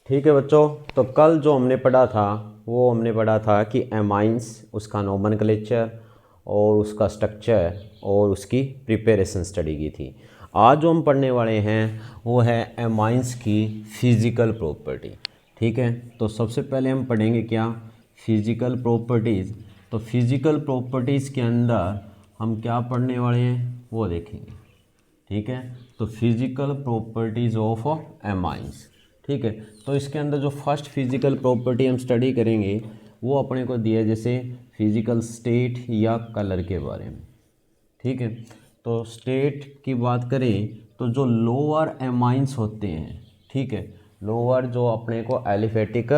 ठीक है बच्चों, तो कल जो हमने पढ़ा था वो हमने पढ़ा था कि एमाइंस, उसका नोमेनक्लेचर और उसका स्ट्रक्चर और उसकी प्रिपरेशन स्टडी की थी। आज जो हम पढ़ने वाले हैं वो है एमाइंस की फिज़िकल प्रॉपर्टी। ठीक है, तो सबसे पहले हम पढ़ेंगे क्या, फिज़िकल प्रॉपर्टीज़। तो फिज़िकल प्रॉपर्टीज़ के अंदर हम क्या पढ़ने वाले हैं वो देखेंगे। ठीक है, तो फिज़िकल प्रॉपर्टीज़ ऑफ एमाइंस। ठीक है, तो इसके अंदर जो फर्स्ट फिज़िकल प्रॉपर्टी हम स्टडी करेंगे वो अपने को दिया है जैसे फिज़िकल स्टेट या कलर के बारे में। ठीक है, तो स्टेट की बात करें तो जो लोअर एमाइंस होते हैं, ठीक है, लोअर जो अपने को एलिफेटिक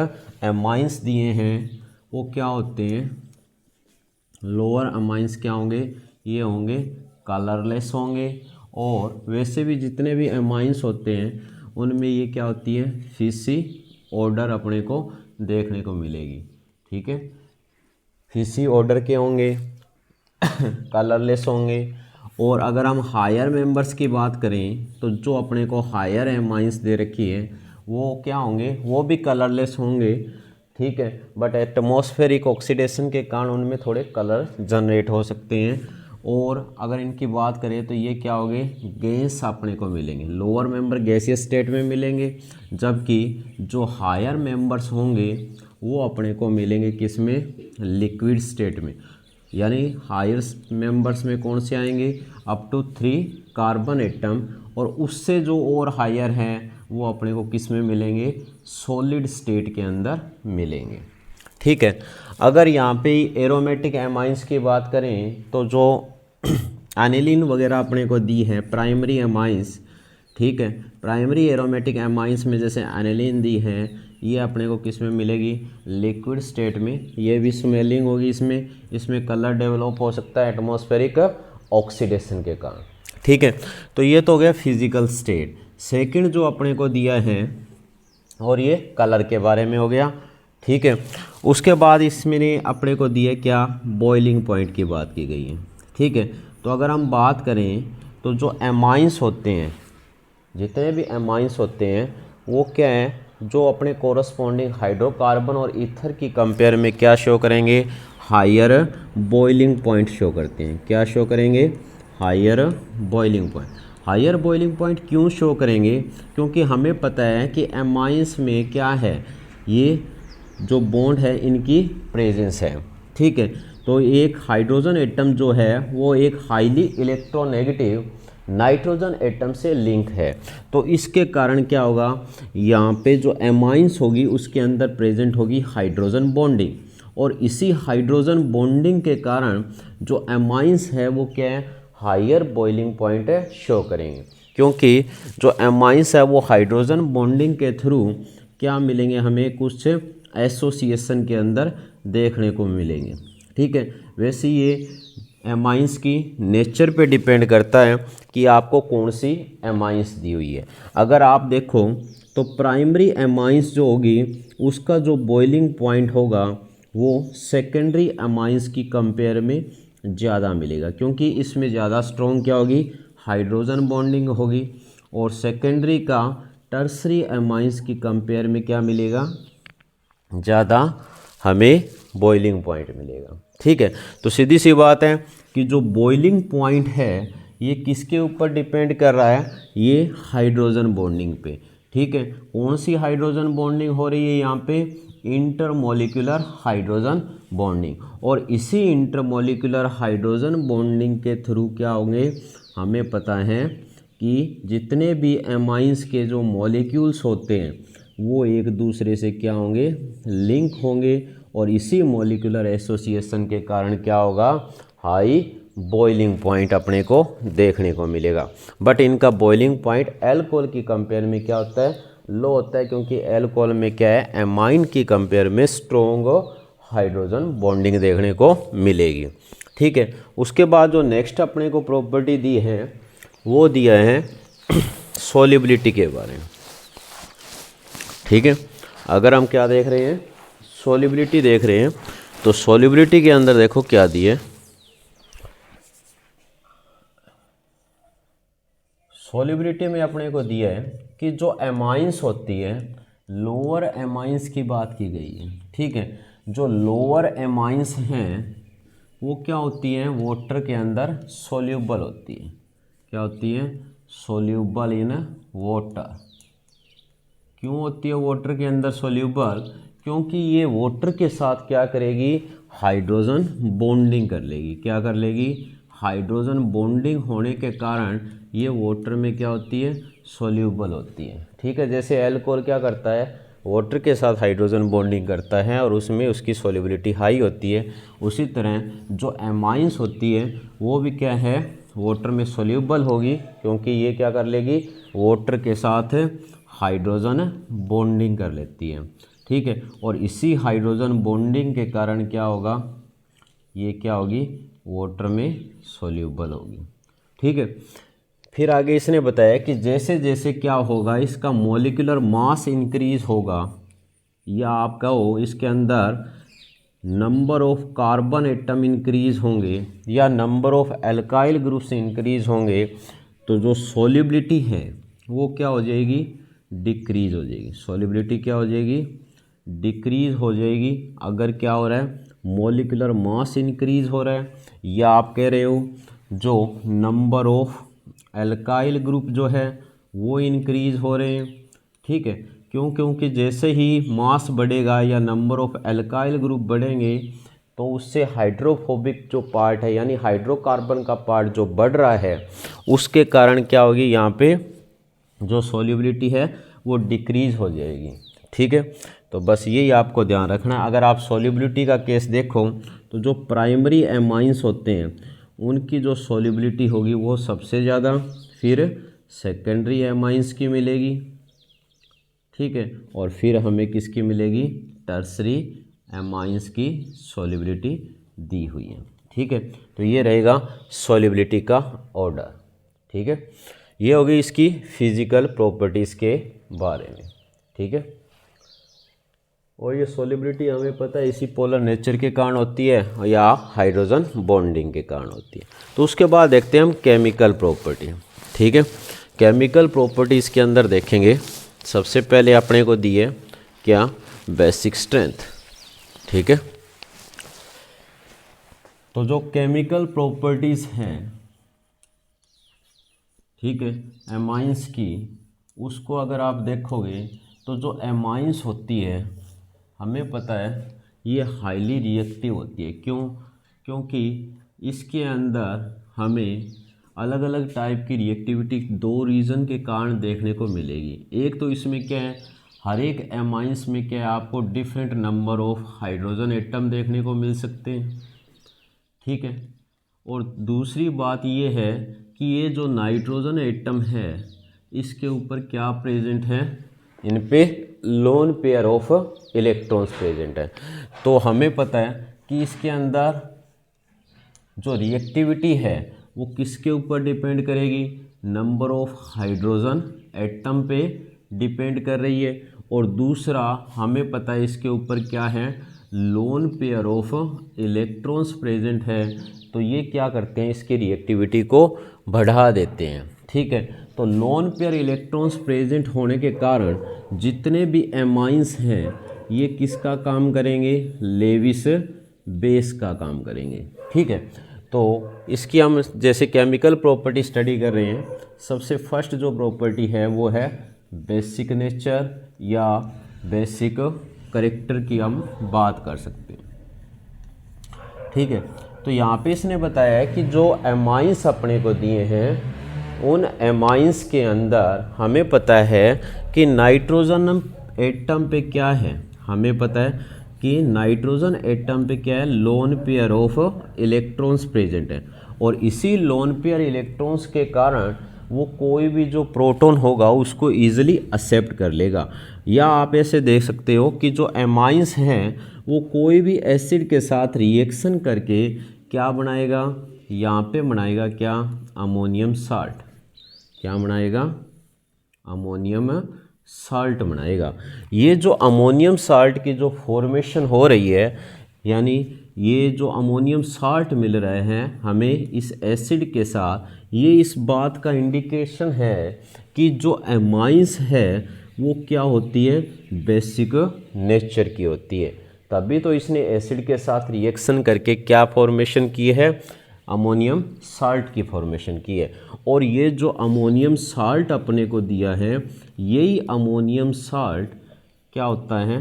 एमाइंस दिए हैं वो क्या होते हैं, लोअर अमाइंस क्या होंगे, ये होंगे कलरलेस होंगे। और वैसे भी जितने भी अमाइंस होते हैं उनमें ये क्या होती है, फिशी ऑर्डर अपने को देखने को मिलेगी। ठीक है, फिशी ऑर्डर के होंगे कलरलेस होंगे। और अगर हम हायर मेंबर्स की बात करें तो जो अपने को हायर एमाइंस दे रखी है वो क्या होंगे, वो भी कलरलेस होंगे। ठीक है, बट एटमॉस्फेरिक ऑक्सीडेशन के कारण उनमें थोड़े कलर जनरेट हो सकते हैं। और अगर इनकी बात करें तो ये क्या होंगे, गैस अपने को मिलेंगे, लोअर मेंबर गैसियस स्टेट में मिलेंगे, जबकि जो हायर मेंबर्स होंगे वो अपने को मिलेंगे किस में, लिक्विड स्टेट में। यानी हायर मेंबर्स में कौन से आएंगे, अप टू 3 कार्बन एटम, और उससे जो और हायर हैं वो अपने को किस में मिलेंगे, सॉलिड स्टेट के अंदर मिलेंगे। ठीक है, अगर यहाँ पे एरोमेटिक एमाइंस की बात करें तो जो एनिलीन वगैरह अपने को दी है प्राइमरी एमाइंस। ठीक है, प्राइमरी एरोमेटिक एमाइंस में जैसे एनिलीन दी है, ये अपने को किस में मिलेगी, लिक्विड स्टेट में। ये भी स्मेलिंग होगी इसमें, इसमें कलर डेवलप हो सकता है एटमॉस्फेरिक ऑक्सीडेशन के कारण। ठीक है, तो ये तो हो गया फिजिकल स्टेट। सेकंड जो अपने को दिया है और ये कलर के बारे में हो गया। ठीक है, उसके बाद इसमें अपने को दिए क्या, बॉइलिंग पॉइंट की बात की गई है। ठीक है, तो अगर हम बात करें तो जो एमाइंस होते हैं, जितने भी एमाइंस होते हैं वो क्या है, जो अपने कोरस्पॉन्डिंग हाइड्रोकार्बन और ईथर की कंपेयर में क्या शो करेंगे, हायर बॉइलिंग पॉइंट शो करते हैं। क्या शो करेंगे, higher boiling point. Higher boiling point क्यों शो करेंगे, क्योंकि हमें पता है कि एमाइंस में क्या है, ये जो बॉन्ड है इनकी प्रेजेंस है। ठीक है, तो एक हाइड्रोजन एटम जो है वो एक हाईली इलेक्ट्रोनेगेटिव नाइट्रोजन एटम से लिंक है। तो इसके कारण क्या होगा, यहाँ पे जो एमाइंस होगी उसके अंदर प्रेजेंट होगी हाइड्रोजन बॉन्डिंग, और इसी हाइड्रोजन बॉन्डिंग के कारण जो एमाइंस है वो क्या है, हायर बॉइलिंग पॉइंट है शो करेंगे। क्योंकि जो एमाइंस है वो हाइड्रोजन बॉन्डिंग के थ्रू क्या मिलेंगे, हमें कुछ एसोसिएशन के अंदर देखने को मिलेंगे। ठीक है, वैसे ये एमाइंस की नेचर पे डिपेंड करता है कि आपको कौन सी एमाइंस दी हुई है। अगर आप देखो तो प्राइमरी एमाइंस जो होगी उसका जो बॉइलिंग पॉइंट होगा वो सेकेंडरी एमाइंस की कंपेयर में ज़्यादा मिलेगा, क्योंकि इसमें ज़्यादा स्ट्रॉन्ग क्या होगी, हाइड्रोजन बॉन्डिंग होगी। और सेकेंडरी का टर्सरी एमाइंस की कंपेयर में क्या मिलेगा, ज़्यादा हमें बॉइलिंग पॉइंट मिलेगा। ठीक है, तो सीधी सी बात है कि जो बॉइलिंग पॉइंट है ये किसके ऊपर डिपेंड कर रहा है, ये हाइड्रोजन बॉन्डिंग पे। ठीक है, कौन सी हाइड्रोजन बॉन्डिंग हो रही है यहाँ पे, इंटरमोलिकुलर हाइड्रोजन बॉन्डिंग। और इसी इंटरमोलिकुलर हाइड्रोजन बॉन्डिंग के थ्रू क्या होंगे, हमें पता है कि जितने भी एमाइंस के जो मॉलिक्यूल्स होते हैं वो एक दूसरे से क्या होंगे, लिंक होंगे। और इसी मॉलिक्यूलर एसोसिएशन के कारण क्या होगा, हाई बॉइलिंग पॉइंट अपने को देखने को मिलेगा। बट इनका बॉइलिंग पॉइंट एल्कोहल की कंपेयर में क्या होता है, लो होता है, क्योंकि एल्कोहल में क्या है, एमाइन की कंपेयर में स्ट्रॉन्ग हाइड्रोजन बॉन्डिंग देखने को मिलेगी। ठीक है, उसके बाद जो नेक्स्ट अपने को प्रॉपर्टी दी है वो दिया है सॉल्युबिलिटी के बारे में। ठीक है, अगर हम क्या देख रहे हैं, सॉल्युबिलिटी देख रहे हैं, तो सॉल्युबिलिटी के अंदर देखो क्या दी है, सॉल्युबिलिटी में अपने को दिया है कि जो एमाइंस होती है लोअर एमाइंस की बात की गई है, ठीक है। जो लोअर एमाइंस हैं वो क्या होती हैं, वाटर के अंदर सोल्यूबल होती है। क्या होती है, सोल्यूबल इन वाटर। क्यों होती है वाटर के अंदर सोल्यूबल, क्योंकि ये वाटर के साथ क्या करेगी, हाइड्रोजन बॉन्डिंग कर लेगी। क्या कर लेगी, हाइड्रोजन बॉन्डिंग होने के कारण ये वाटर में क्या होती है, सोल्यूबल होती है, ठीक है। जैसे एल्कोहल क्या करता है, वाटर के साथ हाइड्रोजन बॉन्डिंग करता है और उसमें उसकी सोल्यूबिलिटी हाई होती है। उसी तरह जो एमाइंस होती है वो भी क्या है, वाटर में सोल्यूबल होगी, क्योंकि ये क्या कर लेगी, वाटर के साथ हाइड्रोजन बॉन्डिंग कर लेती है, ठीक है। और इसी हाइड्रोजन बॉन्डिंग के कारण क्या होगा, ये क्या होगी, वाटर में सोल्यूबल होगी, ठीक है। फिर आगे इसने बताया कि जैसे जैसे क्या होगा, इसका मॉलिक्यूलर मास इंक्रीज होगा, या आप कहो इसके अंदर number of carbon atom increase होंगे या number of alkyl groups increase होंगे, तो जो सोल्यूबिलिटी है वो क्या हो जाएगी, डिक्रीज हो जाएगी। सोल्यूबिलिटी क्या हो जाएगी, डिक्रीज हो जाएगी। अगर क्या हो रहा है, मॉलिक्यूलर मास इंक्रीज हो रहा है, या आप कह रहे हो जो नंबर ऑफ एल्काइल ग्रुप जो है वो इंक्रीज हो रहे हैं, ठीक है। क्यों, क्योंकि जैसे ही मास बढ़ेगा या नंबर ऑफ एल्काइल ग्रुप बढ़ेंगे तो उससे हाइड्रोफोबिक जो पार्ट है यानी हाइड्रोकार्बन का पार्ट जो बढ़ रहा है, उसके कारण क्या होगी, यहाँ पे जो सोल्यूबिलिटी है वो डिक्रीज हो जाएगी, ठीक है। तो बस यही आपको ध्यान रखना। अगर आप सोल्यूबिलिटी का केस देखो तो जो प्राइमरी एमाइंस होते हैं उनकी जो सोल्यूबिलिटी होगी वो सबसे ज़्यादा, फिर सेकेंडरी एमाइंस की मिलेगी, ठीक है, और फिर हमें किसकी मिलेगी, टर्सरी एमाइंस की सोल्यूबिलिटी दी हुई है, ठीक है। तो ये रहेगा सोल्यूबिलिटी का ऑर्डर, ठीक है। ये होगी इसकी फिजिकल प्रॉपर्टीज़ के बारे में, ठीक है। और ये सोल्यूबिलिटी हमें पता है इसी पोलर नेचर के कारण होती है या हाइड्रोजन बॉन्डिंग के कारण होती है। तो उसके बाद देखते हैं हम केमिकल प्रॉपर्टी, ठीक है। केमिकल प्रॉपर्टीज़ के अंदर देखेंगे, सबसे पहले अपने को दी है क्या, बेसिक स्ट्रेंथ, ठीक है। तो जो केमिकल प्रॉपर्टीज़ हैं, ठीक है, एमाइंस की, उसको अगर आप देखोगे तो जो एमाइंस होती है हमें पता है ये हाईली रिएक्टिव होती है। क्यों, क्योंकि इसके अंदर हमें अलग अलग टाइप की रिएक्टिविटी दो रीज़न के कारण देखने को मिलेगी। एक तो इसमें क्या है, हर एक एमाइंस में क्या है, आपको different number of hydrogen atom देखने को मिल सकते हैं, ठीक है। और दूसरी बात ये है कि ये जो नाइट्रोजन एटम है इसके ऊपर क्या प्रेजेंट है, इन पे lone pair of electrons present है। तो हमें पता है कि इसके अंदर जो रिएक्टिविटी है वो किसके ऊपर डिपेंड करेगी, नंबर ऑफ हाइड्रोजन एटम पे डिपेंड कर रही है। और दूसरा हमें पता है इसके ऊपर क्या है, lone pair of electrons present है। तो ये क्या करते हैं, इसकी रिएक्टिविटी को बढ़ा देते हैं, ठीक है। तो लोन पेयर इलेक्ट्रॉन्स प्रेजेंट होने के कारण जितने भी एमाइंस हैं ये किसका काम करेंगे, लेविस बेस का काम करेंगे, ठीक है। तो इसकी हम जैसे केमिकल प्रॉपर्टी स्टडी कर रहे हैं, सबसे फर्स्ट जो प्रॉपर्टी है वो है बेसिक नेचर या बेसिक करेक्टर की हम बात कर सकते हैं, ठीक है। तो यहाँ पे इसने बताया है कि जो एमाइंस अपने को दिए हैं उन एमाइंस के अंदर हमें पता है कि नाइट्रोजन एटम पे क्या है, हमें पता है कि नाइट्रोजन एटम पे क्या है, lone pair of electrons present है। और इसी लोन पेयर इलेक्ट्रॉन्स के कारण वो कोई भी जो प्रोटॉन होगा उसको ईजिली एक्सेप्ट कर लेगा। या आप ऐसे देख सकते हो कि जो एमाइंस हैं वो कोई भी एसिड के साथ रिएक्शन करके क्या बनाएगा, यहाँ पे बनाएगा क्या, अमोनियम साल्ट। क्या बनाएगा, अमोनियम साल्ट बनाएगा। ये जो अमोनियम साल्ट की जो फॉर्मेशन हो रही है, यानी ये जो अमोनियम साल्ट मिल रहे हैं हमें इस एसिड के साथ, ये इस बात का इंडिकेशन है कि जो एमाइंस है वो क्या होती है, बेसिक नेचर की होती है। तभी तो इसने एसिड के साथ रिएक्शन करके क्या फॉर्मेशन की है, अमोनियम साल्ट की फॉर्मेशन की है। और ये जो अमोनियम साल्ट अपने को दिया है, यही अमोनियम साल्ट क्या होता है,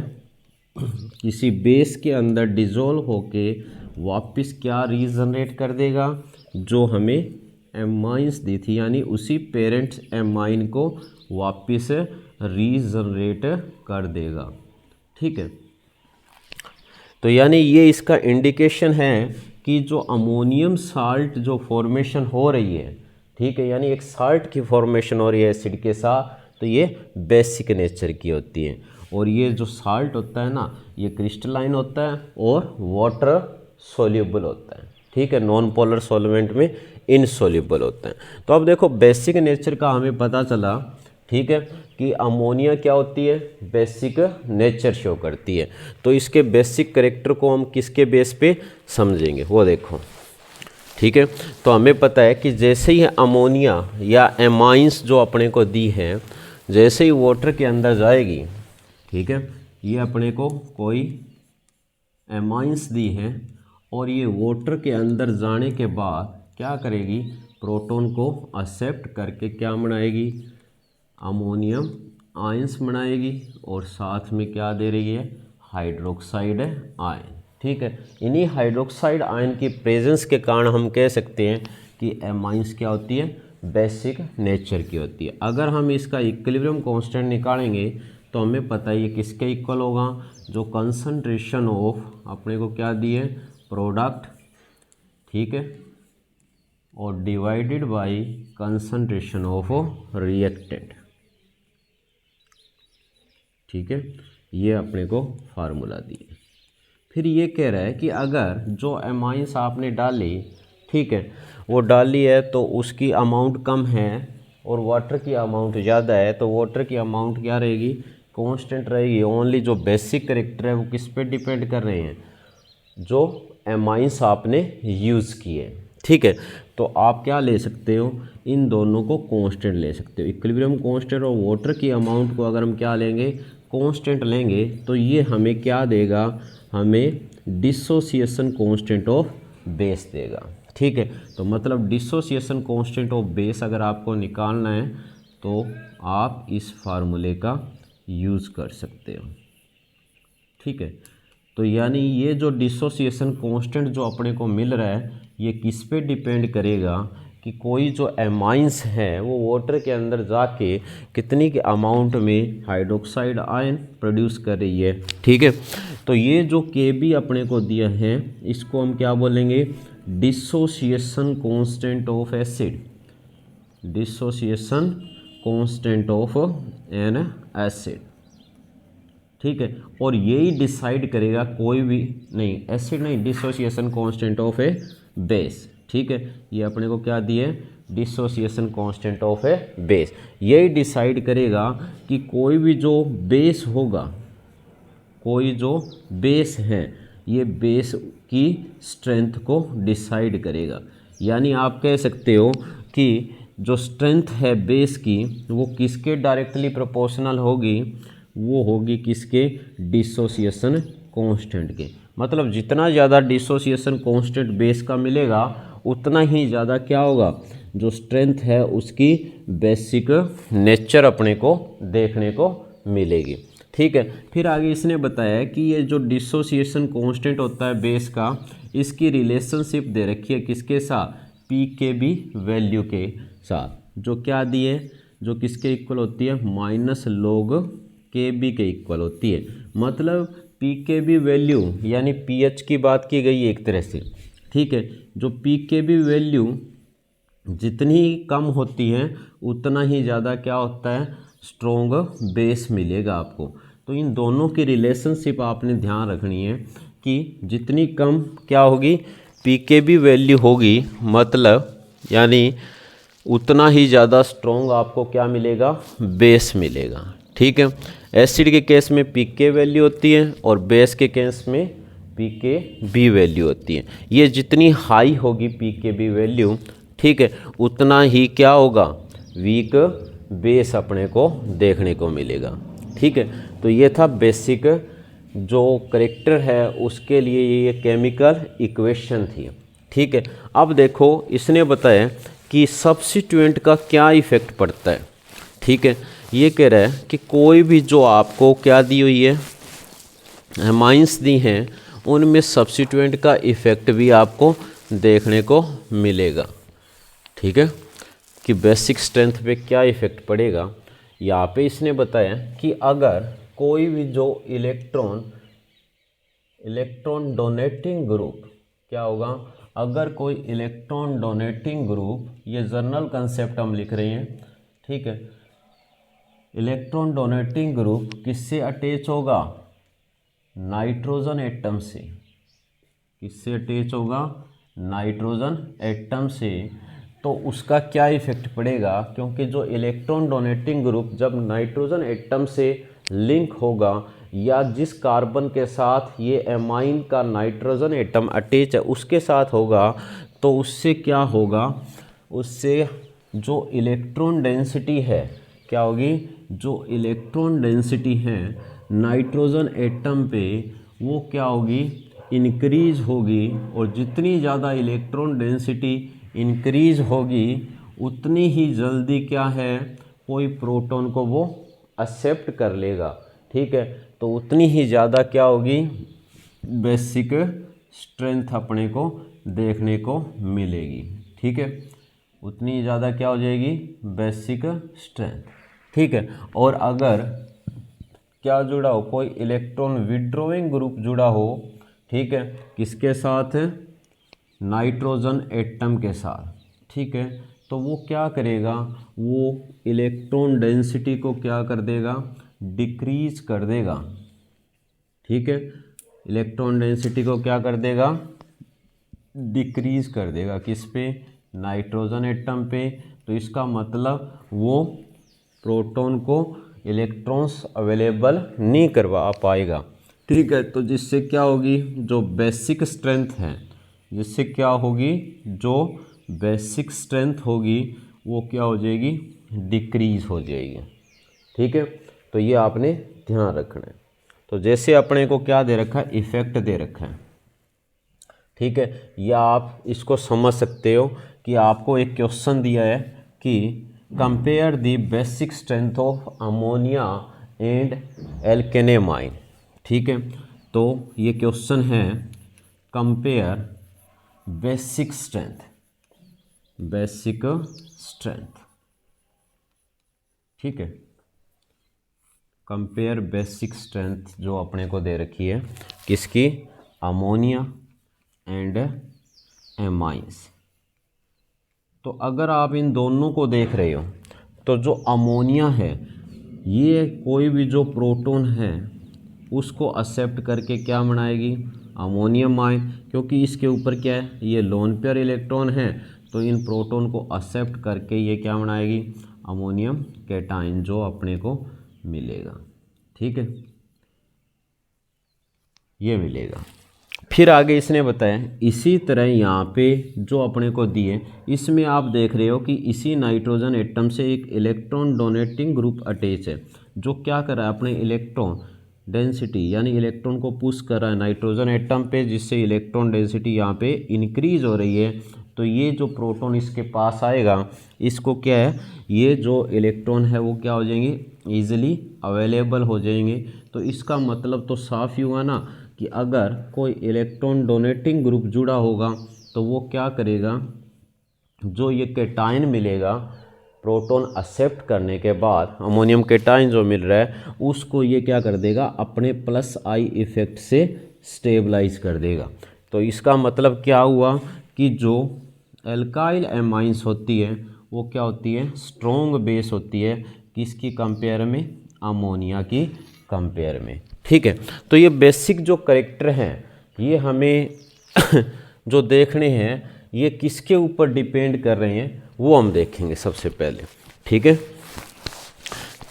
किसी बेस के अंदर डिज़ोल्व होके वापस क्या रीजनरेट कर देगा, जो हमें एमाइंस दी थी, यानी उसी पेरेंट्स एमाइन को वापस रीजनरेट कर देगा। ठीक है, तो यानी ये इसका इंडिकेशन है कि जो अमोनियम साल्ट जो फॉर्मेशन हो रही है, ठीक है, यानी एक साल्ट की फॉर्मेशन हो रही है एसिड के साथ, तो ये बेसिक नेचर की होती है। और ये जो साल्ट होता है ना, ये क्रिस्टलाइन होता है और वाटर सोल्यूबल होता है। ठीक है, नॉन पोलर सॉल्वेंट में इनसोल्यूबल होता है। तो अब देखो बेसिक नेचर का हमें पता चला, ठीक है, कि अमोनिया क्या होती है, बेसिक नेचर शो करती है। तो इसके बेसिक कैरेक्टर को हम किसके बेस पे समझेंगे, वो देखो। ठीक है, तो हमें पता है कि जैसे ही अमोनिया या एमाइंस जो अपने को दी है, जैसे ही वाटर के अंदर जाएगी, ठीक है, ये अपने को कोई एमाइंस दी है और ये वाटर के अंदर जाने के बाद क्या करेगी, प्रोटॉन को एक्सेप्ट करके क्या बनाएगी, अमोनियम आयंस बनाएगी और साथ में क्या दे रही है, हाइड्रोक्साइड आयन। ठीक है, इन्हीं हाइड्रोक्साइड आयन की प्रेजेंस के कारण हम कह सकते हैं कि एमाइंस क्या होती है, बेसिक नेचर की होती है। अगर हम इसका इक्विलिब्रियम कांस्टेंट निकालेंगे तो हमें पता है ये किसके इक्वल होगा, जो कंसंट्रेशन ऑफ अपने को क्या दी है, प्रोडक्ट, ठीक है, और divided by concentration of reactant. ठीक है, ये अपने को फार्मूला दिए। फिर ये कह रहा है कि अगर जो एमाइंस आपने डाली, ठीक है, वो डाली है तो उसकी अमाउंट कम है और वाटर की अमाउंट ज़्यादा है, तो वाटर की अमाउंट क्या रहेगी, कांस्टेंट रहेगी। ओनली जो बेसिक कैरेक्टर है वो किस पे डिपेंड कर रहे हैं, जो एमाइंस आपने यूज़ किए। ठीक है, तो आप क्या ले सकते हो, इन दोनों को कांस्टेंट ले सकते हो। इक्विलिब्रियम कांस्टेंट और वाटर की अमाउंट को अगर हम क्या लेंगे, कांस्टेंट लेंगे, तो ये हमें क्या देगा, हमें डिसोसिएशन कांस्टेंट ऑफ बेस देगा। ठीक है, तो मतलब डिसोसिएशन कांस्टेंट ऑफ बेस अगर आपको निकालना है तो आप इस फार्मूले का यूज़ कर सकते हो। ठीक है, तो यानी ये जो डिसोसिएशन कांस्टेंट जो अपने को मिल रहा है, ये किस पे डिपेंड करेगा कि कोई जो एमाइंस है वो वाटर के अंदर जाके कितनी के अमाउंट में हाइड्रोक्साइड आयन प्रोड्यूस कर रही है। ठीक है, तो ये जो Kb अपने को दिया है, इसको हम क्या बोलेंगे, dissociation constant of acid, dissociation constant of N acid. ठीक है, और यही डिसाइड करेगा कोई भी नहीं, एसिड नहीं, dissociation constant of A base. ठीक है, ये अपने को क्या दिए, dissociation constant of A base. यही डिसाइड करेगा कि कोई भी जो बेस होगा, कोई जो बेस है, ये बेस की स्ट्रेंथ को डिसाइड करेगा। यानी आप कह सकते हो कि जो स्ट्रेंथ है बेस की वो किसके डायरेक्टली प्रोपोर्शनल होगी, वो होगी किसके, डिसोसिएशन कांस्टेंट के। मतलब जितना ज़्यादा डिसोसिएशन कांस्टेंट बेस का मिलेगा उतना ही ज़्यादा क्या होगा, जो स्ट्रेंथ है उसकी बेसिक नेचर अपने को देखने को मिलेगी। ठीक है, फिर आगे इसने बताया कि ये जो डिसोसिएशन कांस्टेंट होता है बेस का, इसकी रिलेशनशिप दे रखी है किसके साथ, pKb वैल्यू के साथ, जो क्या दी है, जो किसके इक्वल होती है, -log Kb के इक्वल होती है। मतलब pKb वैल्यू यानी pH की बात की गई है एक तरह से। ठीक है, जो pKb वैल्यू जितनी कम होती है उतना ही ज़्यादा क्या होता है, स्ट्रॉन्ग बेस मिलेगा आपको। तो इन दोनों की रिलेशनशिप आपने ध्यान रखनी है कि जितनी कम क्या होगी, pKb वैल्यू होगी, मतलब यानी उतना ही ज़्यादा स्ट्रॉन्ग आपको क्या मिलेगा, बेस मिलेगा। ठीक है, एसिड के केस में pK वैल्यू होती है और बेस के केस में pKb वैल्यू होती है। ये जितनी हाई होगी pKb वैल्यू, ठीक है, उतना ही क्या होगा, वीक बेस अपने को देखने को मिलेगा। ठीक है, तो ये था बेसिक जो करेक्टर है उसके लिए ये केमिकल इक्वेशन थी। ठीक है, अब देखो इसने बताया कि सब्स्टिट्यूएंट का क्या इफ़ेक्ट पड़ता है। ठीक है, ये कह रहा है कि कोई भी जो आपको क्या दी हुई है, एमाइंस दी हैं, उनमें सब्स्टिट्यूएंट का इफ़ेक्ट भी आपको देखने को मिलेगा। ठीक है, कि बेसिक स्ट्रेंथ पे क्या इफ़ेक्ट पड़ेगा। यहाँ पे इसने बताया कि अगर कोई भी जो इलेक्ट्रॉन डोनेटिंग ग्रुप क्या होगा, अगर कोई इलेक्ट्रॉन डोनेटिंग ग्रुप, ये जर्नल कंसेप्ट हम लिख रहे हैं। ठीक है, इलेक्ट्रॉन डोनेटिंग ग्रुप किससे अटैच होगा, नाइट्रोजन एटम से। किससे अटैच होगा, नाइट्रोजन एटम से। तो उसका क्या इफेक्ट पड़ेगा, क्योंकि जो इलेक्ट्रॉन डोनेटिंग ग्रुप जब नाइट्रोजन एटम से लिंक होगा या जिस कार्बन के साथ ये एमाइन का नाइट्रोजन एटम अटैच है उसके साथ होगा, तो उससे क्या होगा, उससे जो इलेक्ट्रॉन डेंसिटी है क्या होगी, जो इलेक्ट्रॉन डेंसिटी है नाइट्रोजन एटम पे वो क्या होगी, इंक्रीज होगी। और जितनी ज़्यादा इलेक्ट्रॉन डेंसिटी इंक्रीज होगी उतनी ही जल्दी क्या है, कोई प्रोटॉन को वो एक्सेप्ट कर लेगा। ठीक है, तो उतनी ही ज़्यादा क्या होगी, बेसिक स्ट्रेंथ अपने को देखने को मिलेगी। ठीक है, उतनी ज़्यादा क्या हो जाएगी, बेसिक स्ट्रेंथ। ठीक है, और अगर क्या जुड़ा हो, कोई इलेक्ट्रॉन विड्रॉइंग ग्रुप जुड़ा हो, ठीक है, किसके साथ, नाइट्रोजन एटम के साथ। ठीक है, तो वो क्या करेगा, वो इलेक्ट्रॉन डेंसिटी को क्या कर देगा, डिक्रीज कर देगा। ठीक है, इलेक्ट्रॉन डेंसिटी को क्या कर देगा, डिक्रीज कर देगा। किस पे, नाइट्रोजन एटम पे। तो इसका मतलब वो प्रोटॉन को इलेक्ट्रॉन्स अवेलेबल नहीं करवा पाएगा। ठीक है, तो जिससे क्या होगी, जो बेसिक स्ट्रेंथ है, जिससे क्या होगी, जो बेसिक स्ट्रेंथ होगी वो क्या हो जाएगी, डिक्रीज हो जाएगी। ठीक है, तो ये आपने ध्यान रखना है। तो जैसे अपने को क्या दे रखा है, इफेक्ट दे रखा है। ठीक है, या आप इसको समझ सकते हो कि आपको एक क्वेश्चन दिया है कि compare the basic strength of ammonia and alkanamine. ठीक है, तो ये क्वेश्चन है, compare basic strength, basic strength. ठीक है, कंपेयर बेसिक स्ट्रेंथ जो अपने को दे रखी है, किसकी, अमोनिया एंड एमाइंस। तो अगर आप इन दोनों को देख रहे हो, तो जो अमोनिया है ये कोई भी जो प्रोटॉन है उसको एक्सेप्ट करके क्या बनाएगी, अमोनियम आयन। क्योंकि इसके ऊपर क्या है, ये लोन पेयर इलेक्ट्रॉन है, तो इन प्रोटॉन को एक्सेप्ट करके ये क्या बनाएगी, अमोनियम कैटाइन जो अपने को मिलेगा। ठीक है, ये मिलेगा। फिर आगे इसने बताया इसी तरह यहाँ पे जो अपने को दिए, इसमें आप देख रहे हो कि इसी नाइट्रोजन एटम से एक इलेक्ट्रॉन डोनेटिंग ग्रुप अटैच है, जो क्या कर रहा है, अपने इलेक्ट्रॉन डेंसिटी यानी इलेक्ट्रॉन को पुश कर रहा है नाइट्रोजन एटम पे, जिससे इलेक्ट्रॉन डेंसिटी यहाँ पे इंक्रीज हो रही है। तो ये जो प्रोटॉन इसके पास आएगा, इसको क्या है, ये जो इलेक्ट्रॉन है वो क्या हो जाएंगे, ईजिली अवेलेबल हो जाएंगे। तो इसका मतलब तो साफ ही हुआ ना कि अगर कोई इलेक्ट्रॉन डोनेटिंग ग्रुप जुड़ा होगा तो वो क्या करेगा, जो ये कैटाइन मिलेगा प्रोटॉन एक्सेप्ट करने के बाद, अमोनियम कैटाइन जो मिल रहा है उसको ये क्या कर देगा, अपने प्लस आई इफेक्ट से स्टेबलाइज कर देगा। तो इसका मतलब क्या हुआ कि जो एल्काइल एमाइंस होती है वो क्या होती है, स्ट्रॉन्ग बेस होती है, किसकी कंपेयर में, अमोनिया की कंपेयर में। ठीक है, तो ये बेसिक जो कैरेक्टर हैं ये हमें जो देखने हैं ये किसके ऊपर डिपेंड कर रहे हैं वो हम देखेंगे सबसे पहले। ठीक है,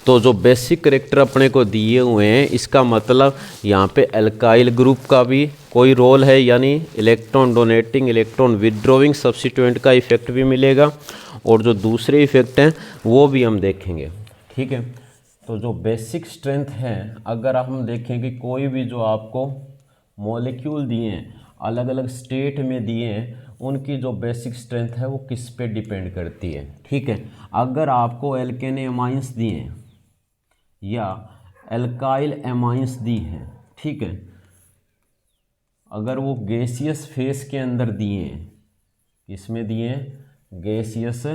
तो जो बेसिक कैरेक्टर अपने को दिए हुए हैं, इसका मतलब यहाँ पे एल्काइल ग्रुप का भी कोई रोल है, यानी electron donating electron withdrawing substituent का इफेक्ट भी मिलेगा। और जो दूसरे इफ़ेक्ट हैं वो भी हम देखेंगे। ठीक है, तो जो बेसिक स्ट्रेंथ है, अगर हम देखें कि कोई भी जो आपको मॉलिक्यूल दिए हैं, अलग अलग स्टेट में दिए हैं, उनकी जो बेसिक स्ट्रेंथ है वो किस पे डिपेंड करती है। ठीक है, अगर आपको एल्केन एमाइंस दिए हैं या एल्काइल एमाइंस दी हैं, ठीक है, अगर वो गैसियस फेस के अंदर दिए हैं, किसमें दिए हैं, गैसियस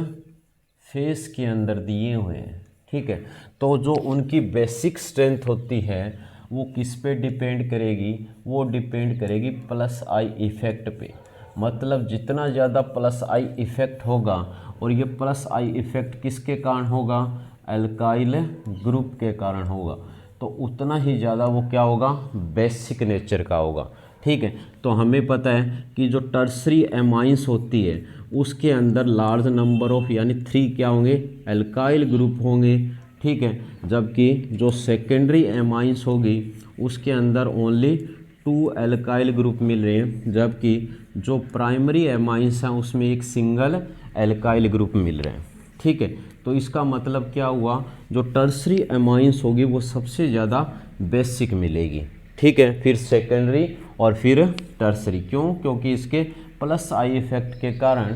फेस के अंदर दिए हुए हैं, ठीक है, तो जो उनकी बेसिक स्ट्रेंथ होती है वो किस पे डिपेंड करेगी, वो डिपेंड करेगी प्लस आई इफ़ेक्ट पे। मतलब जितना ज़्यादा प्लस आई इफ़ेक्ट होगा, और ये प्लस आई इफ़ेक्ट किसके कारण होगा, एल्काइल ग्रुप के कारण होगा, तो उतना ही ज़्यादा वो क्या होगा, बेसिक नेचर का होगा। ठीक है, तो हमें पता है कि जो टर्सरी एमाइंस होती है उसके अंदर लार्ज नंबर ऑफ यानी 3 क्या होंगे, एल्काइल ग्रुप होंगे। ठीक है, जबकि जो सेकेंडरी एमाइंस होगी उसके अंदर ओनली 2 एल्काइल ग्रुप मिल रहे हैं, जबकि जो प्राइमरी एमाइंस हैं उसमें एक सिंगल एल्काइल ग्रुप मिल रहे हैं। ठीक है, तो इसका मतलब क्या हुआ, जो टर्सरी एमाइंस होगी वो सबसे ज़्यादा बेसिक मिलेगी। ठीक है, फिर सेकेंडरी और फिर टर्सरी। क्यों, क्योंकि इसके प्लस आई इफेक्ट के कारण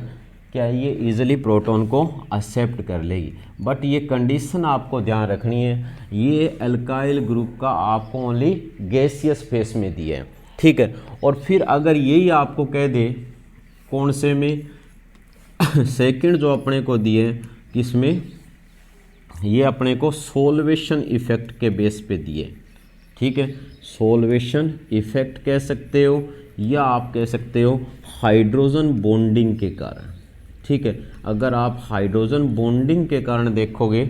क्या ये इजीली प्रोटॉन को एक्सेप्ट कर लेगी। बट ये कंडीशन आपको ध्यान रखनी है, ये एल्काइल ग्रुप का आपको ओनली गैसियस फेस में दिया है। ठीक है, और फिर अगर यही आपको कह दे कौन से में सेकंड जो अपने को दिए किसमें, ये अपने को सोल्वेशन इफेक्ट के बेस पे दिए। ठीक है, सोल्वेशन इफेक्ट कह सकते हो या आप कह सकते हो हाइड्रोजन बॉन्डिंग के कारण। ठीक है, अगर आप हाइड्रोजन बॉन्डिंग के कारण देखोगे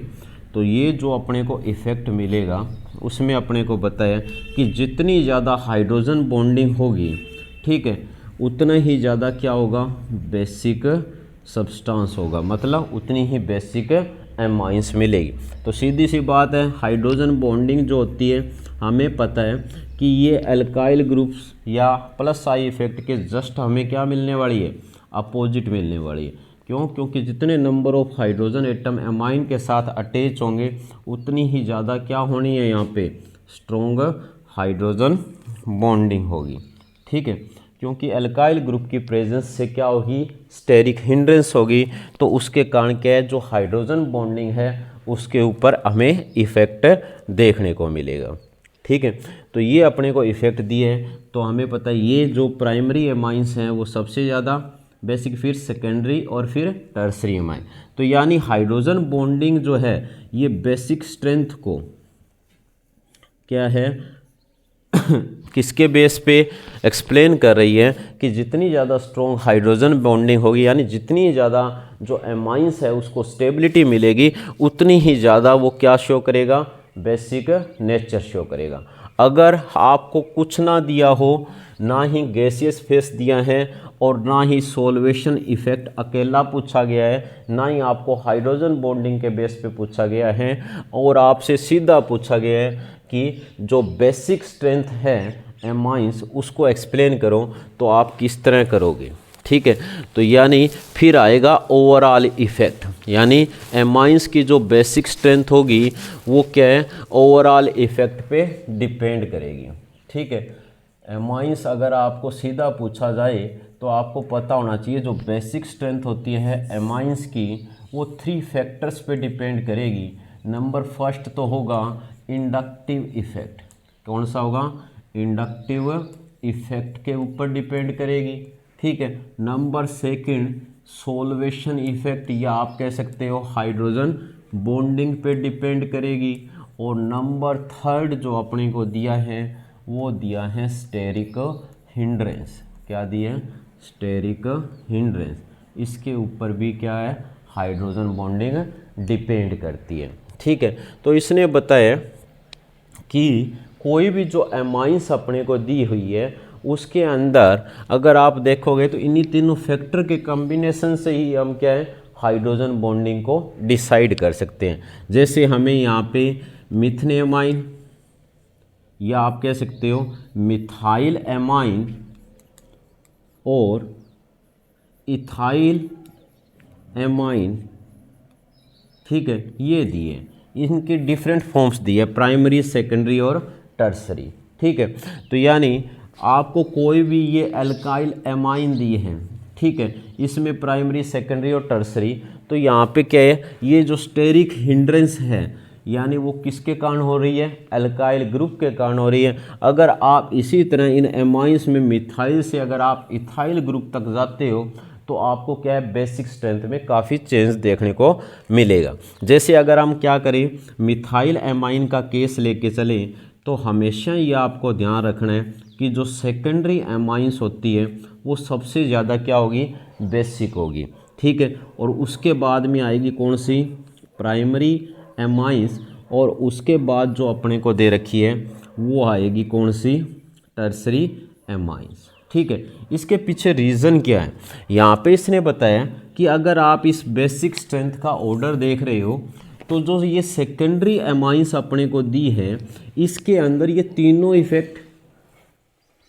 तो ये जो अपने को इफेक्ट मिलेगा उसमें अपने को बताया कि जितनी ज़्यादा हाइड्रोजन बॉन्डिंग होगी, ठीक है, उतना ही ज़्यादा क्या होगा, बेसिक सब्सटेंस होगा, मतलब उतनी ही बेसिक एमाइंस मिलेगी। तो सीधी सी बात है, हाइड्रोजन बॉन्डिंग जो होती है हमें पता है कि ये एल्काइल ग्रुप्स या प्लस आई इफेक्ट के जस्ट हमें क्या मिलने वाली है, अपोजिट मिलने वाली है। क्यों, क्योंकि जितने number of hydrogen atom amine के साथ अटैच होंगे उतनी ही ज़्यादा क्या होनी है, यहाँ पे स्ट्रॉन्ग हाइड्रोजन बॉन्डिंग होगी। ठीक है, क्योंकि एल्काइल ग्रुप की प्रेजेंस से क्या होगी, स्टेरिक हिंड्रेंस होगी, तो उसके कारण क्या है, जो हाइड्रोजन बॉन्डिंग है उसके ऊपर हमें इफेक्ट देखने को मिलेगा। ठीक है, तो ये अपने को इफेक्ट दिए हैं, तो हमें पता है ये जो प्राइमरी एमाइंस हैं वो सबसे ज़्यादा बेसिक, फिर सेकेंडरी और फिर टर्सरी एमाइन। तो यानी हाइड्रोजन बॉन्डिंग जो है ये बेसिक स्ट्रेंथ को क्या है किसके बेस पे एक्सप्लेन कर रही है कि जितनी ज़्यादा स्ट्रॉन्ग हाइड्रोजन बॉन्डिंग होगी, यानी जितनी ज़्यादा जो एमाइंस है उसको स्टेबिलिटी मिलेगी, उतनी ही ज़्यादा वो क्या शो करेगा, बेसिक नेचर शो करेगा। अगर आपको कुछ ना दिया हो, ना ही गैसियस फेस दिया है और ना ही सोल्वेशन इफेक्ट अकेला पूछा गया है, ना ही आपको हाइड्रोजन बॉन्डिंग के बेस पे पूछा गया है, और आपसे सीधा पूछा गया है कि जो बेसिक स्ट्रेंथ है एमाइंस उसको एक्सप्लेन करो, तो आप किस तरह करोगे। ठीक है, तो यानी फिर आएगा ओवरऑल इफेक्ट, यानी एमाइंस की जो बेसिक स्ट्रेंथ होगी वो क्या है, ओवरऑल इफेक्ट पे डिपेंड करेगी। ठीक है, एमाइंस अगर आपको सीधा पूछा जाए तो आपको पता होना चाहिए जो बेसिक स्ट्रेंथ होती है एमाइंस की वो 3 फैक्टर्स पे डिपेंड करेगी। नंबर फर्स्ट तो होगा इंडक्टिव इफेक्ट, कौन सा होगा, इंडक्टिव इफेक्ट के ऊपर डिपेंड करेगी। ठीक है, नंबर सेकंड सोल्वेशन इफेक्ट या आप कह सकते हो हाइड्रोजन बॉन्डिंग पे डिपेंड करेगी, और नंबर थर्ड जो अपने को दिया है वो दिया है स्टेरिक हिंड्रेंस। क्या दिया है, स्टेरिक हिंड्रेंस, इसके ऊपर भी क्या है, हाइड्रोजन बॉन्डिंग डिपेंड करती है। ठीक है, तो इसने बताया कि कोई भी जो एमाइंस अपने को दी हुई है उसके अंदर अगर आप देखोगे तो इन्हीं तीनों फैक्टर के कॉम्बिनेशन से ही हम क्या है, हाइड्रोजन बॉन्डिंग को डिसाइड कर सकते हैं। जैसे हमें यहाँ पे मिथेनामाइन या आप कह सकते हो मिथाइल एमाइन और इथाइल एमाइन, ठीक है, ये दिए, इनके डिफरेंट फॉर्म्स दिए, प्राइमरी, सेकेंडरी और टर्सरी, ठीक है। तो यानी आपको कोई भी ये एल्काइल एमाइन दिए हैं, ठीक है, इसमें प्राइमरी, सेकेंडरी और टर्सरी, तो यहाँ पे क्या है, ये जो स्टेरिक हिंड्रेंस है यानी वो किसके कारण हो रही है, एल्काइल ग्रुप के कारण हो रही है। अगर आप इसी तरह इन एमाइंस में मिथाइल से अगर आप इथाइल ग्रुप तक जाते हो तो आपको क्या है, बेसिक स्ट्रेंथ में काफ़ी चेंज देखने को मिलेगा। जैसे अगर हम क्या करें, मिथाइल एमाइन का केस लेके चलें तो हमेशा ये आपको ध्यान रखना है कि जो सेकेंडरी एमाइंस होती है वो सबसे ज़्यादा क्या होगी, बेसिक होगी, ठीक है। और उसके बाद में आएगी कौन सी, प्राइमरी एमाइंस, और उसके बाद जो अपने को दे रखी है वो आएगी कौन सी, टर्सरी एमाइंस, ठीक है। इसके पीछे रीज़न क्या है, यहाँ पे इसने बताया कि अगर आप इस बेसिक स्ट्रेंथ का ऑर्डर देख रहे हो तो जो ये सेकेंडरी एमाइंस अपने को दी है इसके अंदर ये तीनों इफेक्ट